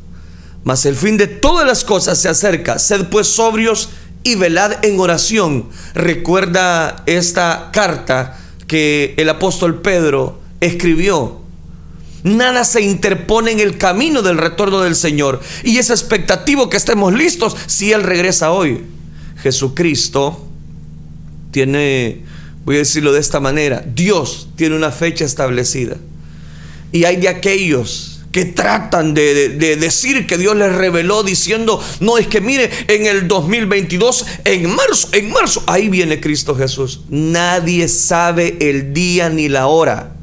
mas el fin de todas las cosas se acerca. Sed pues sobrios y velad en oración. Recuerda esta carta que el apóstol Pedro escribió. Nada se interpone en el camino del retorno del Señor, y es expectativo que estemos listos si Él regresa hoy. Jesucristo tiene, voy a decirlo de esta manera, Dios tiene una fecha establecida, y hay de aquellos que tratan de decir que Dios les reveló diciendo: no, es que mire, en el 2022, en marzo, ahí viene Cristo Jesús. Nadie sabe el día ni la hora,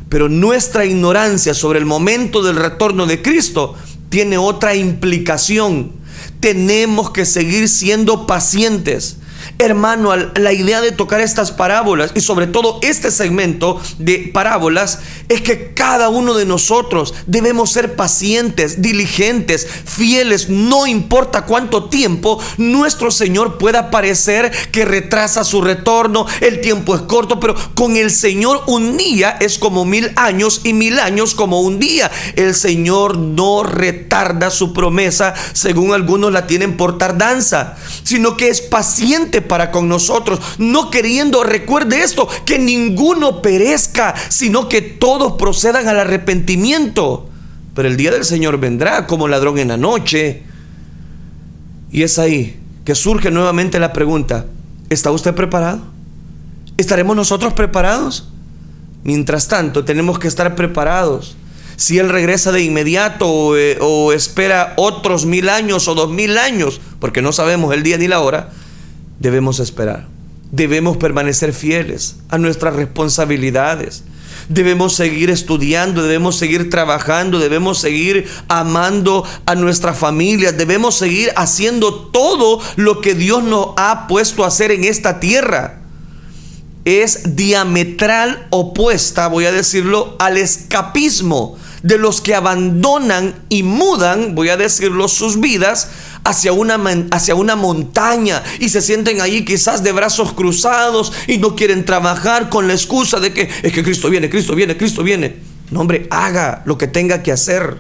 pero nuestra ignorancia sobre el momento del retorno de Cristo tiene otra implicación. Tenemos que seguir siendo pacientes. Hermano, la idea de tocar estas parábolas, y sobre todo este segmento de parábolas, es que cada uno de nosotros debemos ser pacientes, diligentes, fieles. No importa cuánto tiempo nuestro Señor pueda parecer que retrasa su retorno. El tiempo es corto, pero con el Señor un día es como 1000 años, y 1000 años como un día. El Señor no retarda su promesa, según algunos la tienen por tardanza, sino que es paciente para con nosotros, no queriendo, recuerde esto, que ninguno perezca, sino que todos procedan al arrepentimiento. Pero el día del Señor vendrá como ladrón en la noche, y es ahí que surge nuevamente la pregunta: ¿está usted preparado? ¿Estaremos nosotros preparados? Mientras tanto, tenemos que estar preparados. Si Él regresa de inmediato o espera otros 1000 años o 2000 años, porque no sabemos el día ni la hora, debemos esperar. Debemos permanecer fieles a nuestras responsabilidades. Debemos seguir estudiando, debemos seguir trabajando, debemos seguir amando a nuestra familia, debemos seguir haciendo todo lo que Dios nos ha puesto a hacer en esta tierra. Es diametral opuesta, voy a decirlo, al escapismo de los que abandonan y mudan, voy a decirlo, sus vidas hacia una montaña, y se sienten allí quizás de brazos cruzados y no quieren trabajar con la excusa de que es que Cristo viene, Cristo viene, Cristo viene. No, hombre, haga lo que tenga que hacer,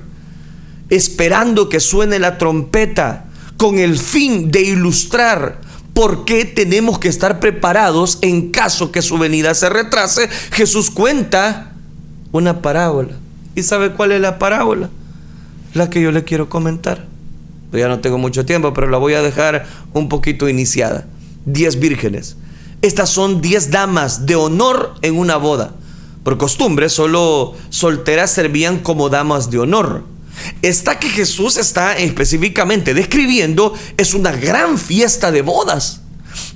esperando que suene la trompeta, con el fin de ilustrar por qué tenemos que estar preparados en caso que su venida se retrase. Jesús cuenta una parábola. ¿Y sabe cuál es la parábola? La que yo le quiero comentar. Ya no tengo mucho tiempo, pero la voy a dejar un poquito iniciada. 10 vírgenes. Estas son 10 damas de honor en una boda. Por costumbre, solo solteras servían como damas de honor. Esta que Jesús está específicamente describiendo es una gran fiesta de bodas.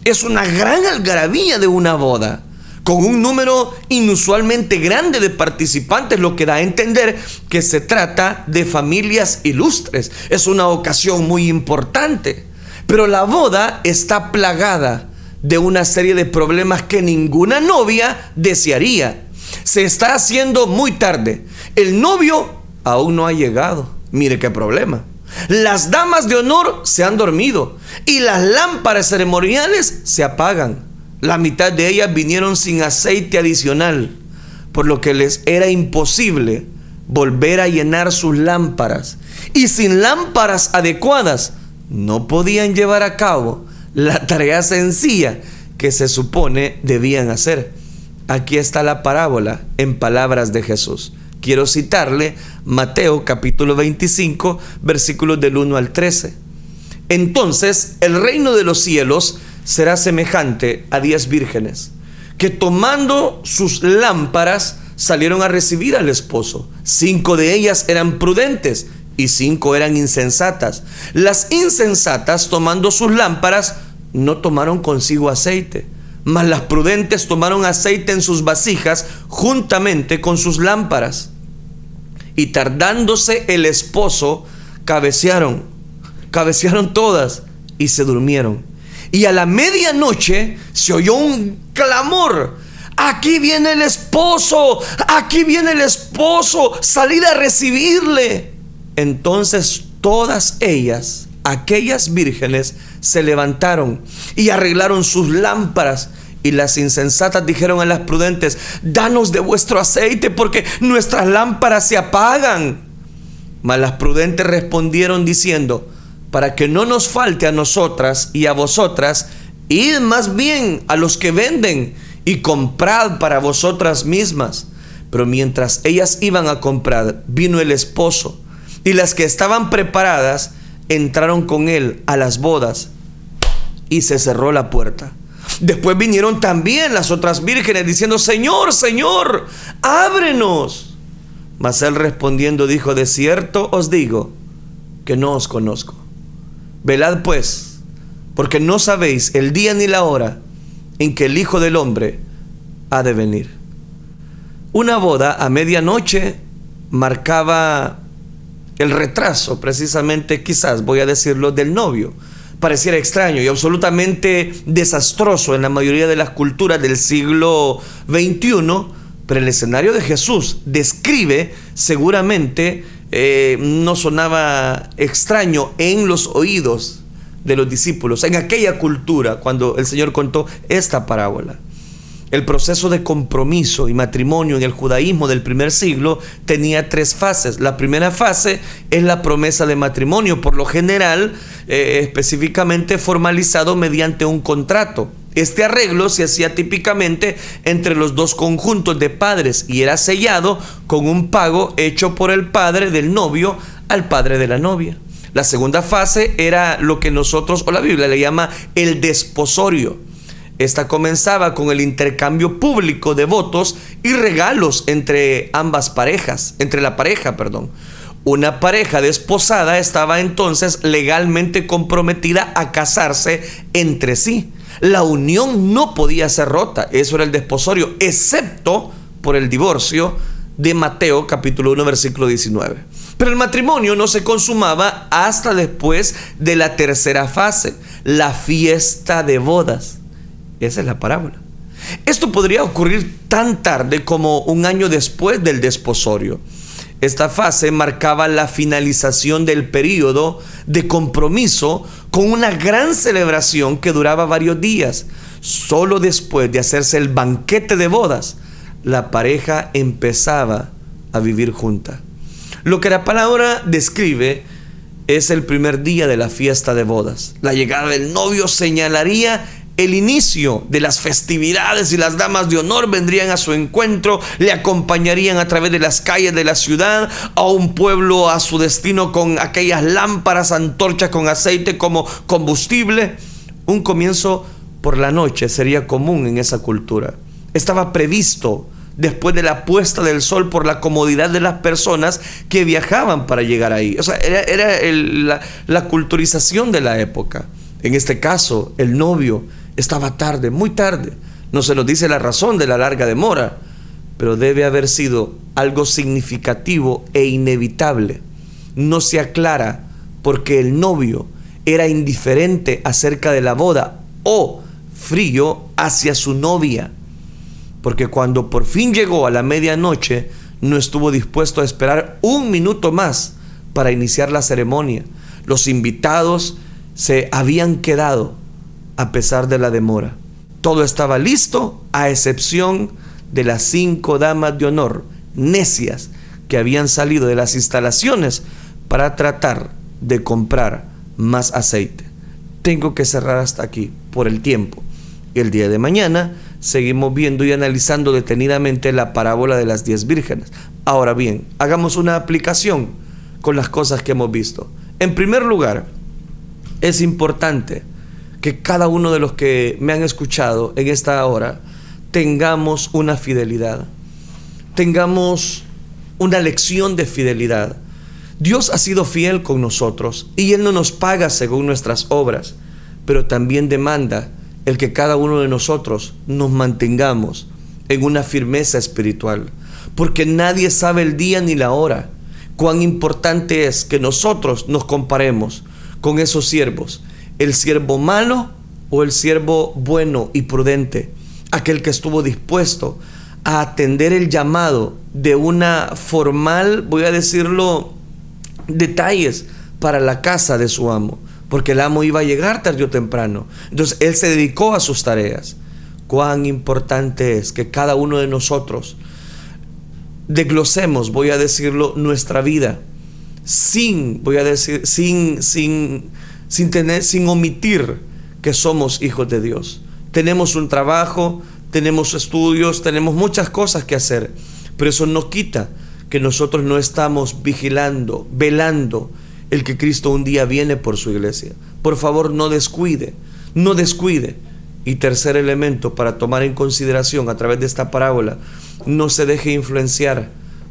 Es una gran algarabía de una boda, con un número inusualmente grande de participantes, lo que da a entender que se trata de familias ilustres. Es una ocasión muy importante, pero la boda está plagada de una serie de problemas que ninguna novia desearía. Se está haciendo muy tarde, el novio aún no ha llegado. Mire qué problema. Las damas de honor se han dormido y las lámparas ceremoniales se apagan. La mitad de ellas vinieron sin aceite adicional, por lo que les era imposible volver a llenar sus lámparas, y sin lámparas adecuadas no podían llevar a cabo la tarea sencilla que se supone debían hacer. Aquí está la parábola en palabras de Jesús. Quiero citarle Mateo capítulo 25, versículos del 1 al 13. Entonces el reino de los cielos será semejante a 10 vírgenes, que tomando sus lámparas salieron a recibir al esposo. 5 de ellas eran prudentes y 5 eran insensatas. Las insensatas, tomando sus lámparas, no tomaron consigo aceite, mas las prudentes tomaron aceite en sus vasijas juntamente con sus lámparas. Y tardándose el esposo, cabecearon todas y se durmieron. Y a la medianoche se oyó un clamor: aquí viene el esposo, aquí viene el esposo, salid a recibirle. Entonces todas ellas, aquellas vírgenes, se levantaron y arreglaron sus lámparas. Y las insensatas dijeron a las prudentes: danos de vuestro aceite, porque nuestras lámparas se apagan. Mas las prudentes respondieron diciendo: para que no nos falte a nosotras y a vosotras, id más bien a los que venden y comprad para vosotras mismas. Pero mientras ellas iban a comprar, vino el esposo, y las que estaban preparadas entraron con él a las bodas, y se cerró la puerta. Después vinieron también las otras vírgenes diciendo: Señor, Señor, ábrenos. Mas él respondiendo dijo: de cierto os digo que no os conozco. Velad pues, porque no sabéis el día ni la hora en que el Hijo del Hombre ha de venir. Una boda a medianoche marcaba el retraso, precisamente, quizás voy a decirlo, del novio. Pareciera extraño y absolutamente desastroso en la mayoría de las culturas del siglo XXI, pero el escenario de Jesús describe, seguramente no sonaba extraño en los oídos de los discípulos en aquella cultura cuando el Señor contó esta parábola. El proceso de compromiso y matrimonio en el judaísmo del primer siglo tenía 3 fases. La primera fase es la promesa de matrimonio, por lo general específicamente formalizado mediante un contrato. Este arreglo se hacía típicamente entre los 2 conjuntos de padres y era sellado con un pago hecho por el padre del novio al padre de la novia. La segunda fase era lo que nosotros o la Biblia le llama el desposorio. Esta comenzaba con el intercambio público de votos y regalos entre ambas parejas, Una pareja desposada estaba entonces legalmente comprometida a casarse entre sí. La unión no podía ser rota, eso era el desposorio, excepto por el divorcio de Mateo capítulo 1 versículo 19. Pero el matrimonio no se consumaba hasta después de la tercera fase, la fiesta de bodas. Esa es la parábola. Esto podría ocurrir tan tarde como un año después del desposorio. Esta fase marcaba la finalización del período de compromiso con una gran celebración que duraba varios días. Solo después de hacerse el banquete de bodas, la pareja empezaba a vivir junta. Lo que la palabra describe es el primer día de la fiesta de bodas. La llegada del novio señalaría el inicio de las festividades y las damas de honor vendrían a su encuentro, le acompañarían a través de las calles de la ciudad, a un pueblo a su destino con aquellas lámparas, antorchas con aceite como combustible. Un comienzo por la noche sería común en esa cultura. Estaba previsto después de la puesta del sol por la comodidad de las personas que viajaban para llegar ahí. O sea, era la culturización de la época. En este caso, el novio estaba tarde, muy tarde. No se nos dice la razón de la larga demora, pero debe haber sido algo significativo e inevitable. No se aclara porque el novio era indiferente acerca de la boda o frío hacia su novia. Porque cuando por fin llegó a la medianoche, no estuvo dispuesto a esperar un minuto más para iniciar la ceremonia. Los invitados se habían quedado a pesar de la demora. Todo estaba listo a excepción de las 5 damas de honor necias que habían salido de las instalaciones para tratar de comprar más aceite. Tengo que cerrar hasta aquí por el tiempo. El día de mañana seguimos viendo y analizando detenidamente la parábola de las 10 vírgenes. Ahora bien, hagamos una aplicación con las cosas que hemos visto. En primer lugar, es importante que cada uno de los que me han escuchado en esta hora tengamos una fidelidad, tengamos una lección de fidelidad. Dios ha sido fiel con nosotros y Él no nos paga según nuestras obras, pero también demanda el que cada uno de nosotros nos mantengamos en una firmeza espiritual, porque nadie sabe el día ni la hora. Cuán importante es que nosotros nos comparemos con esos siervos, el siervo malo o el siervo bueno y prudente, aquel que estuvo dispuesto a atender el llamado de una formal, voy a decirlo, detalles para la casa de su amo, porque el amo iba a llegar tarde o temprano. Entonces él se dedicó a sus tareas. Cuán importante es que cada uno de nosotros desglosemos, voy a decirlo, nuestra vida sin omitir que somos hijos de Dios. Tenemos un trabajo, tenemos estudios, tenemos muchas cosas que hacer, pero eso no quita que nosotros no estamos vigilando, velando el que Cristo un día viene por su iglesia. Por favor, no descuide. Y tercer elemento para tomar en consideración a través de esta parábola: no se deje influenciar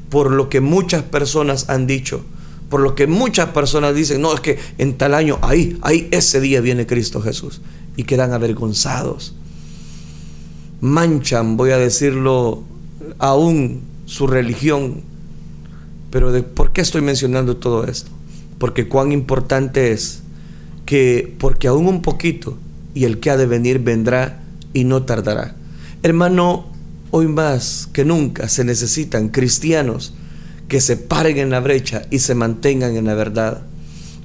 por lo que muchas personas han dicho, por lo que muchas personas dicen. No, es que en tal año, ahí ese día viene Cristo Jesús, y quedan avergonzados. Manchan, voy a decirlo, aún su religión. Pero ¿por qué estoy mencionando todo esto? Porque cuán importante es que, porque aún un poquito, y el que ha de venir vendrá y no tardará. Hermano, hoy más que nunca se necesitan cristianos que se paren en la brecha y se mantengan en la verdad.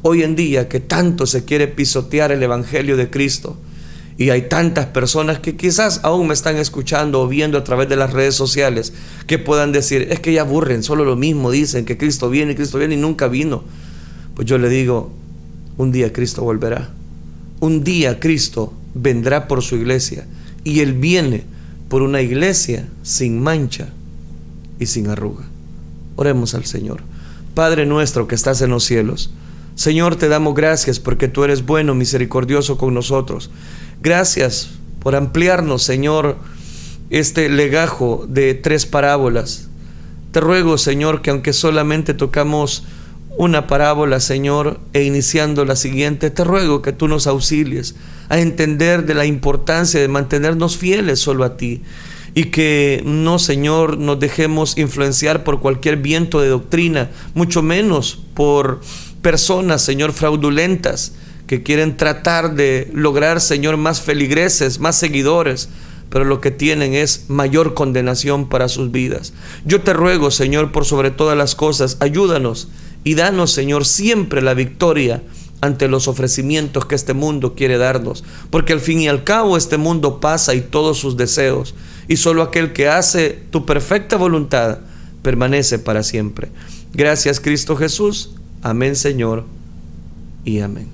Hoy en día que tanto se quiere pisotear el evangelio de Cristo, y hay tantas personas que quizás aún me están escuchando o viendo a través de las redes sociales, que puedan decir: es que ya aburren, solo lo mismo dicen, que Cristo viene y nunca vino. Pues yo le digo, un día Cristo volverá. Un día Cristo vendrá por su iglesia, y Él viene por una iglesia sin mancha y sin arruga. Oremos al Señor. Padre nuestro que estás en los cielos, Señor, te damos gracias porque tú eres bueno, misericordioso con nosotros. Gracias por ampliarnos, Señor, este legajo de 3 parábolas. Te ruego, Señor, que aunque solamente tocamos una parábola, Señor, e iniciando la siguiente, te ruego que tú nos auxilies a entender de la importancia de mantenernos fieles solo a ti, y que no, Señor, nos dejemos influenciar por cualquier viento de doctrina, mucho menos por personas, Señor, fraudulentas, que quieren tratar de lograr, Señor, más feligreses, más seguidores, pero lo que tienen es mayor condenación para sus vidas. Yo te ruego, Señor, por sobre todas las cosas, ayúdanos y danos, Señor, siempre la victoria ante los ofrecimientos que este mundo quiere darnos, porque al fin y al cabo este mundo pasa y todos sus deseos, y solo aquel que hace tu perfecta voluntad permanece para siempre. Gracias, Cristo Jesús. Amén, Señor, y amén.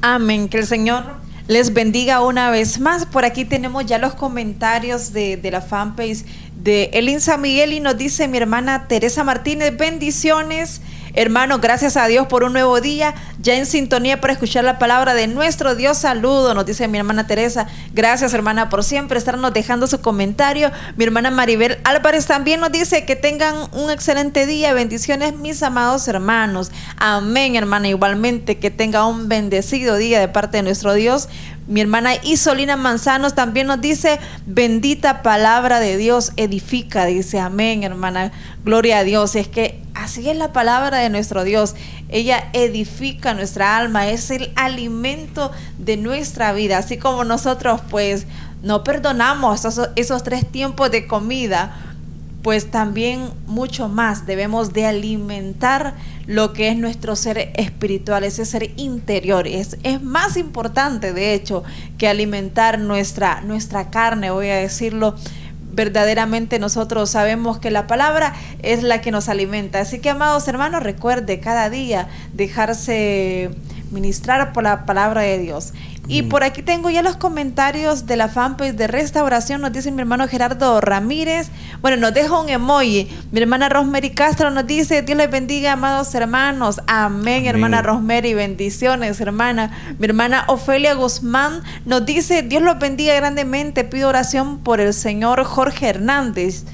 Amén. Que el Señor les bendiga una vez más. Por aquí tenemos ya los comentarios de la fanpage de Elin San Miguel, y nos dice mi hermana Teresa Martínez: bendiciones, hermano, gracias a Dios por un nuevo día, ya en sintonía para escuchar la palabra de nuestro Dios. Saludo, nos dice mi hermana Teresa. Gracias, hermana, por siempre estarnos dejando su comentario. Mi hermana Maribel Álvarez también nos dice que tengan un excelente día. Bendiciones, mis amados hermanos. Amén, hermana, igualmente que tenga un bendecido día de parte de nuestro Dios. Mi hermana Isolina Manzanos también nos dice: bendita palabra de Dios, edifica, dice. Amén, hermana, gloria a Dios. Es que así es la palabra de nuestro Dios, ella edifica nuestra alma, es el alimento de nuestra vida. Así como nosotros pues no perdonamos esos 3 tiempos de comida, pues también mucho más debemos de alimentar lo que es nuestro ser espiritual, ese ser interior. Es más importante, de hecho, que alimentar nuestra carne, voy a decirlo. Verdaderamente nosotros sabemos que la palabra es la que nos alimenta. Así que, amados hermanos, recuerde cada día dejarse ministrar por la palabra de Dios. Y por aquí tengo ya los comentarios de la fanpage de Restauración. Nos dice mi hermano Gerardo Ramírez. Bueno, nos deja un emoji. Mi hermana Rosemary Castro nos dice: Dios les bendiga, amados hermanos. Amén, amén. Hermana Rosemary, bendiciones, hermana. Mi hermana Ofelia Guzmán nos dice: Dios los bendiga grandemente. Pido oración por el señor Jorge Hernández.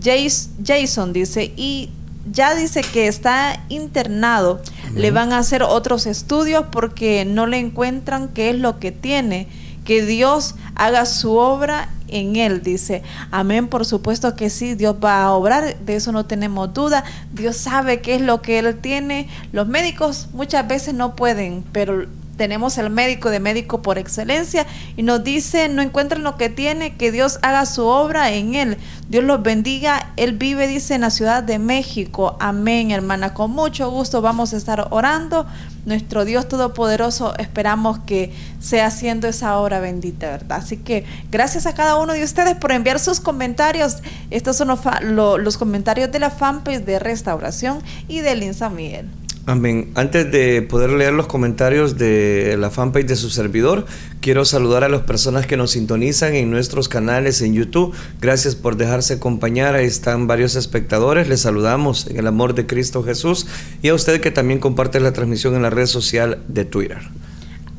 Jason dice, y ya dice que está internado. Amén. Le van a hacer otros estudios porque no le encuentran qué es lo que tiene. Que Dios haga su obra en él, dice. Amén, por supuesto que sí, Dios va a obrar, de eso no tenemos duda. Dios sabe qué es lo que él tiene. Los médicos muchas veces no pueden, pero tenemos el médico de médico por excelencia y nos dice, no encuentren lo que tiene, que Dios haga su obra en él. Dios los bendiga. Él vive, dice, en la Ciudad de México. Amén, hermana. Con mucho gusto vamos a estar orando. Nuestro Dios Todopoderoso, esperamos que sea haciendo esa obra bendita, ¿verdad? Así que gracias a cada uno de ustedes por enviar sus comentarios. Estos son los comentarios de la fanpage de Restauración y de Lynn San Miguel. Amén. Antes de poder leer los comentarios de la fanpage de su servidor, quiero saludar a las personas que nos sintonizan en nuestros canales en YouTube. Gracias por dejarse acompañar. Ahí están varios espectadores. Les saludamos en el amor de Cristo Jesús. Y a usted que también comparte la transmisión en la red social de Twitter.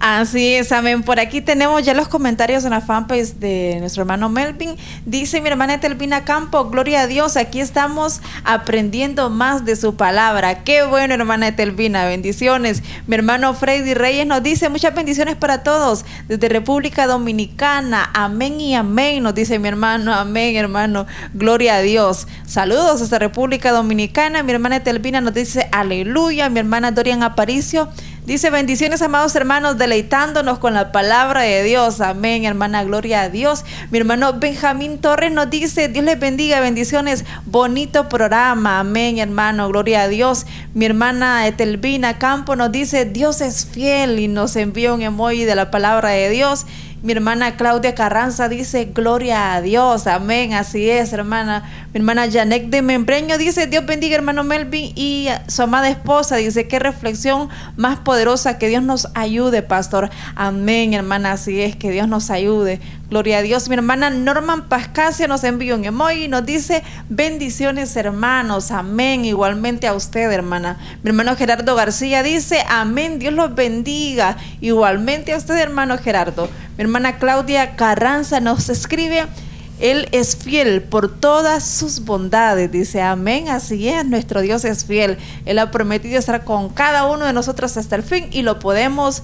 Así es, amén. Por aquí tenemos ya los comentarios en la fanpage de nuestro hermano Melvin. Dice mi hermana Telvina Campo, gloria a Dios, aquí estamos aprendiendo más de su palabra. Qué bueno, hermana Telvina, bendiciones. Mi hermano Freddy Reyes nos dice, muchas bendiciones para todos desde República Dominicana. Amén y amén, nos dice mi hermano. Amén, hermano, gloria a Dios. Saludos desde República Dominicana. Mi hermana Telvina nos dice, aleluya. Mi hermana Dorian Aparicio dice, bendiciones, amados hermanos, deleitándonos con la palabra de Dios. Amén, hermana, gloria a Dios. Mi hermano Benjamín Torres nos dice, Dios les bendiga, bendiciones, bonito programa. Amén, hermano, gloria a Dios. Mi hermana Etelvina Campo nos dice, Dios es fiel, y nos envía un emoji de la palabra de Dios. Mi hermana Claudia Carranza dice, gloria a Dios, amén, así es, hermana. Mi hermana Janet de Membreño dice, Dios bendiga, hermano Melvin, y su amada esposa dice, qué reflexión más poderosa, que Dios nos ayude, pastor. Amén, hermana, así es, que Dios nos ayude. Gloria a Dios. Mi hermana Norman Pascasio nos envió un emoji y nos dice, bendiciones, hermanos, amén, igualmente a usted, hermana. Mi hermano Gerardo García dice, amén, Dios los bendiga, igualmente a usted, hermano Gerardo. Mi hermana Claudia Carranza nos escribe, Él es fiel por todas sus bondades, dice, amén, así es, nuestro Dios es fiel. Él ha prometido estar con cada uno de nosotros hasta el fin, y lo podemos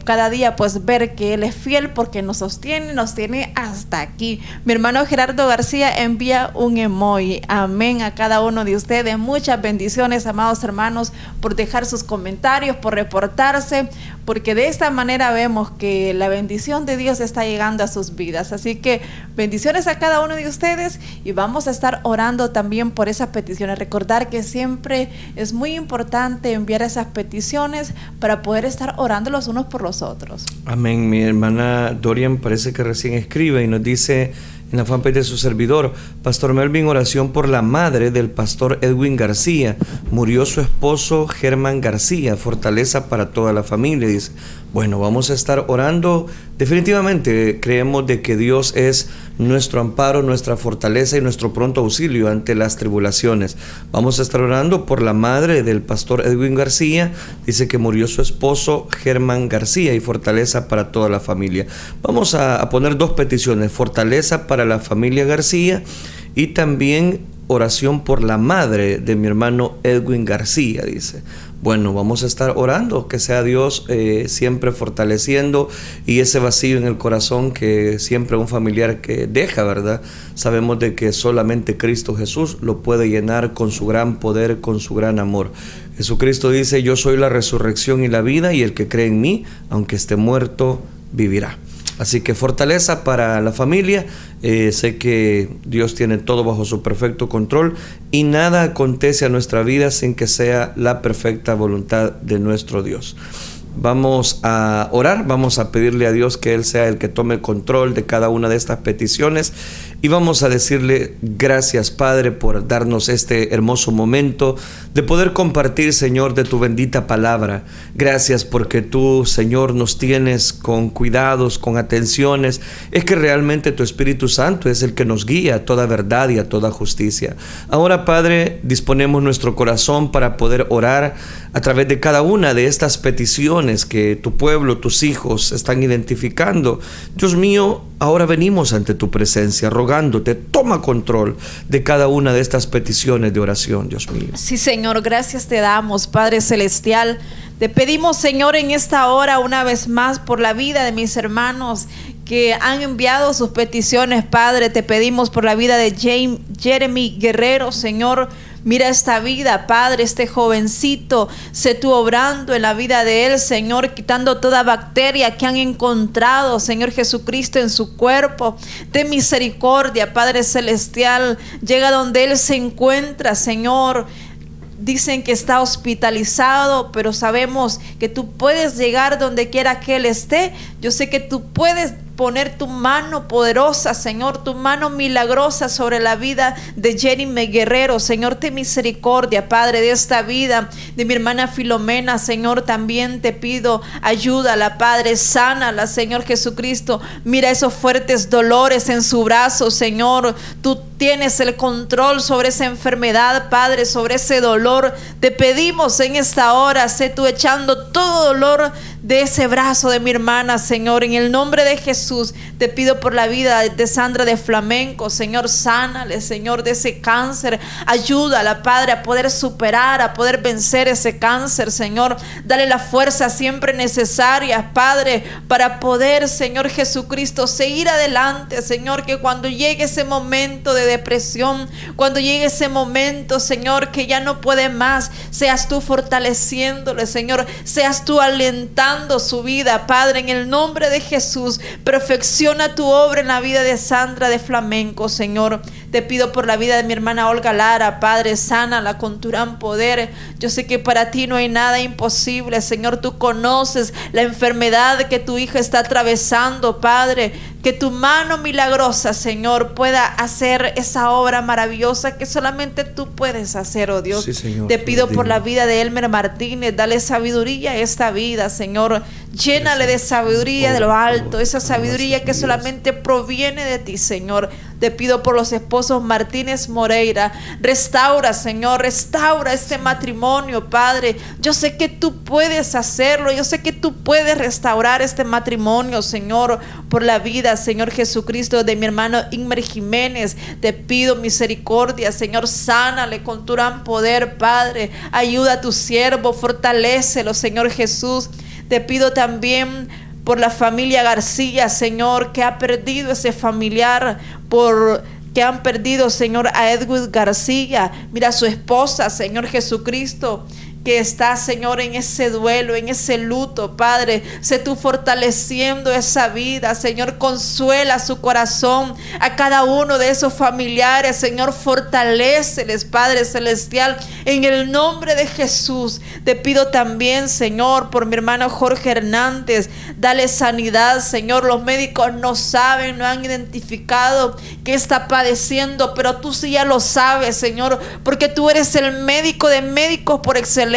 cada día pues ver que Él es fiel, porque nos sostiene, nos tiene hasta aquí. Mi hermano Gerardo García envía un emoji. Amén a cada uno de ustedes. Muchas bendiciones, amados hermanos, por dejar sus comentarios, por reportarse, porque de esta manera vemos que la bendición de Dios está llegando a sus vidas. Así que bendiciones a cada uno de ustedes, y vamos a estar orando también por esas peticiones. Recordar que siempre es muy importante enviar esas peticiones para poder estar orando los unos por los otros. Amén. Mi hermana Dorian parece que recién escribe y nos dice en la fanpage de su servidor, Pastor Melvin, oración por la madre del pastor Edwin García. Murió su esposo Germán García. Fortaleza para toda la familia, dice. Bueno, vamos a estar orando. Definitivamente creemos de que Dios es nuestro amparo, nuestra fortaleza y nuestro pronto auxilio ante las tribulaciones. Vamos a estar orando por la madre del pastor Edwin García. Dice que murió su esposo Germán García, y fortaleza para toda la familia. Vamos a poner dos peticiones: fortaleza para la familia García, y también oración por la madre de mi hermano Edwin García, dice. Bueno, vamos a estar orando, que sea Dios siempre fortaleciendo, y ese vacío en el corazón que siempre un familiar que deja, ¿verdad? Sabemos de que solamente Cristo Jesús lo puede llenar con su gran poder, con su gran amor. Jesucristo dice, yo soy la resurrección y la vida, y el que cree en mí, aunque esté muerto, vivirá. Así que fortaleza para la familia. Sé que Dios tiene todo bajo su perfecto control, y nada acontece a nuestra vida sin que sea la perfecta voluntad de nuestro Dios. Vamos a orar, vamos a pedirle a Dios que Él sea el que tome control de cada una de estas peticiones, y vamos a decirle gracias, Padre, por darnos este hermoso momento de poder compartir, Señor, de tu bendita palabra. Gracias porque tú, Señor, nos tienes con cuidados, con atenciones. Es que realmente tu Espíritu Santo es el que nos guía a toda verdad y a toda justicia. Ahora, Padre, disponemos nuestro corazón para poder orar a través de cada una de estas peticiones que tu pueblo, tus hijos están identificando. Dios mío, ahora venimos ante tu presencia rogándote, toma control de cada una de estas peticiones de oración, Dios mío. Sí, Señor, gracias te damos, Padre Celestial. Te pedimos, Señor, en esta hora una vez más por la vida de mis hermanos que han enviado sus peticiones, Padre. Te pedimos por la vida de Jeremy Guerrero, Señor. Mira esta vida, Padre, este jovencito, sé tú obrando en la vida de él, Señor, quitando toda bacteria que han encontrado, Señor Jesucristo, en su cuerpo. Ten misericordia, Padre Celestial, llega donde él se encuentra, Señor. Dicen que está hospitalizado, pero sabemos que tú puedes llegar donde quiera que él esté. Yo sé que tú puedes poner tu mano poderosa, Señor, tu mano milagrosa sobre la vida de Jeremy Guerrero. Señor, ten misericordia, Padre, de esta vida, de mi hermana Filomena. Señor, también te pido, ayúdala, Padre, sánala, Señor Jesucristo. Mira esos fuertes dolores en su brazo, Señor. Tú tienes el control sobre esa enfermedad, Padre, sobre ese dolor. Te pedimos en esta hora, sé tú echando todo dolor de ese brazo de mi hermana, Señor, en el nombre de Jesús. Te pido por la vida de Sandra de Flamenco, Señor, sánale, Señor, de ese cáncer. Ayúdala, Padre, a poder superar, a poder vencer ese cáncer, Señor. Dale la fuerza siempre necesaria, Padre, para poder, Señor Jesucristo, seguir adelante, Señor, que cuando llegue ese momento de depresión, cuando llegue ese momento, Señor, que ya no puede más, seas tú fortaleciéndole, Señor, seas tú alentando su vida, Padre, en el nombre de Jesús. Perfecciona tu obra en la vida de Sandra de Flamenco, Señor. Te pido por la vida de mi hermana Olga Lara, Padre, sánala con tu gran poder. Yo sé que para ti no hay nada imposible, Señor. Tú conoces la enfermedad que tu hija está atravesando, Padre. Que tu mano milagrosa, Señor, pueda hacer esa obra maravillosa que solamente tú puedes hacer, oh Dios. Sí, Señor, te pido por la vida de Elmer Martínez. Dale sabiduría a esta vida, Señor. Llénale de sabiduría de lo alto, esa sabiduría que solamente proviene de ti, Señor. Te pido por los esposos Martínez Moreira. Restaura, Señor, restaura este matrimonio, Padre. Yo sé que tú puedes hacerlo. Yo sé que tú puedes restaurar este matrimonio, Señor. Por la vida, Señor Jesucristo, de mi hermano Inmer Jiménez. Te pido misericordia, Señor. Sánale con tu gran poder, Padre. Ayuda a tu siervo, fortalécelo, Señor Jesús. Te pido también por la familia García, Señor, que ha perdido ese familiar, que han perdido, Señor, a Edwin García. Mira a su esposa, Señor Jesucristo, que está, Señor, en ese duelo, en ese luto, Padre. Sé tú fortaleciendo esa vida, Señor. Consuela su corazón a cada uno de esos familiares, Señor. Fortaléceles, Padre Celestial, en el nombre de Jesús. Te pido también, Señor, por mi hermano Jorge Hernández. Dale sanidad, Señor. Los médicos no saben, no han identificado qué está padeciendo, pero tú sí ya lo sabes, Señor, porque tú eres el médico de médicos por excelencia.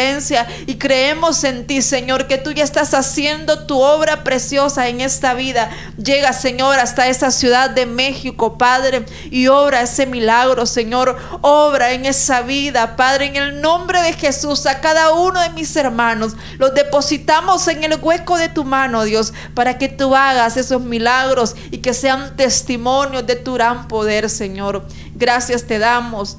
Y creemos en ti, Señor, que tú ya estás haciendo tu obra preciosa en esta vida. Llega, Señor, hasta esa ciudad de México, Padre, y obra ese milagro, Señor. Obra en esa vida, Padre, en el nombre de Jesús. A cada uno de mis hermanos los depositamos en el hueco de tu mano, Dios, para que tú hagas esos milagros y que sean testimonios de tu gran poder, Señor. Gracias te damos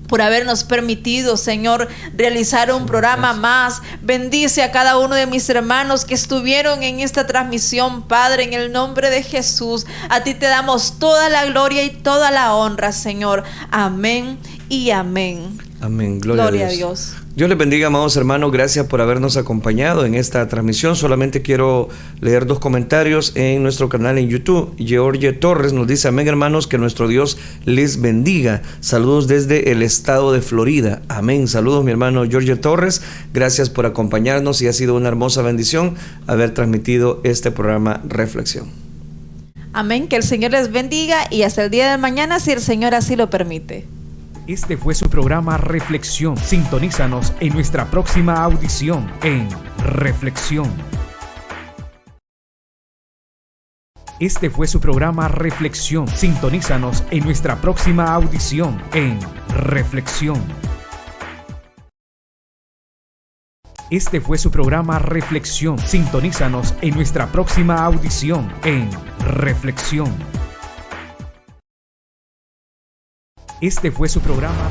por habernos permitido, Señor, realizar un programa más. Bendice a cada uno de mis hermanos que estuvieron en esta transmisión, Padre, en el nombre de Jesús. A ti te damos toda la gloria y toda la honra, Señor. Amén y amén. Amén. Gloria a Dios. Dios les bendiga, amados hermanos. Gracias por habernos acompañado en esta transmisión. Solamente quiero leer 2 comentarios en nuestro canal en YouTube. George Torres nos dice: amén, hermanos, que nuestro Dios les bendiga. Saludos desde el estado de Florida. Amén. Saludos, mi hermano George Torres. Gracias por acompañarnos y ha sido una hermosa bendición haber transmitido este programa Reflexión. Amén. Que el Señor les bendiga y hasta el día de mañana, si el Señor así lo permite. Este fue su programa Reflexión. Sintonízanos en nuestra próxima audición en Reflexión. Este fue su programa Reflexión. Sintonízanos en nuestra próxima audición en Reflexión. Este fue su programa Reflexión. Sintonízanos en nuestra próxima audición en Reflexión. Este fue su programa.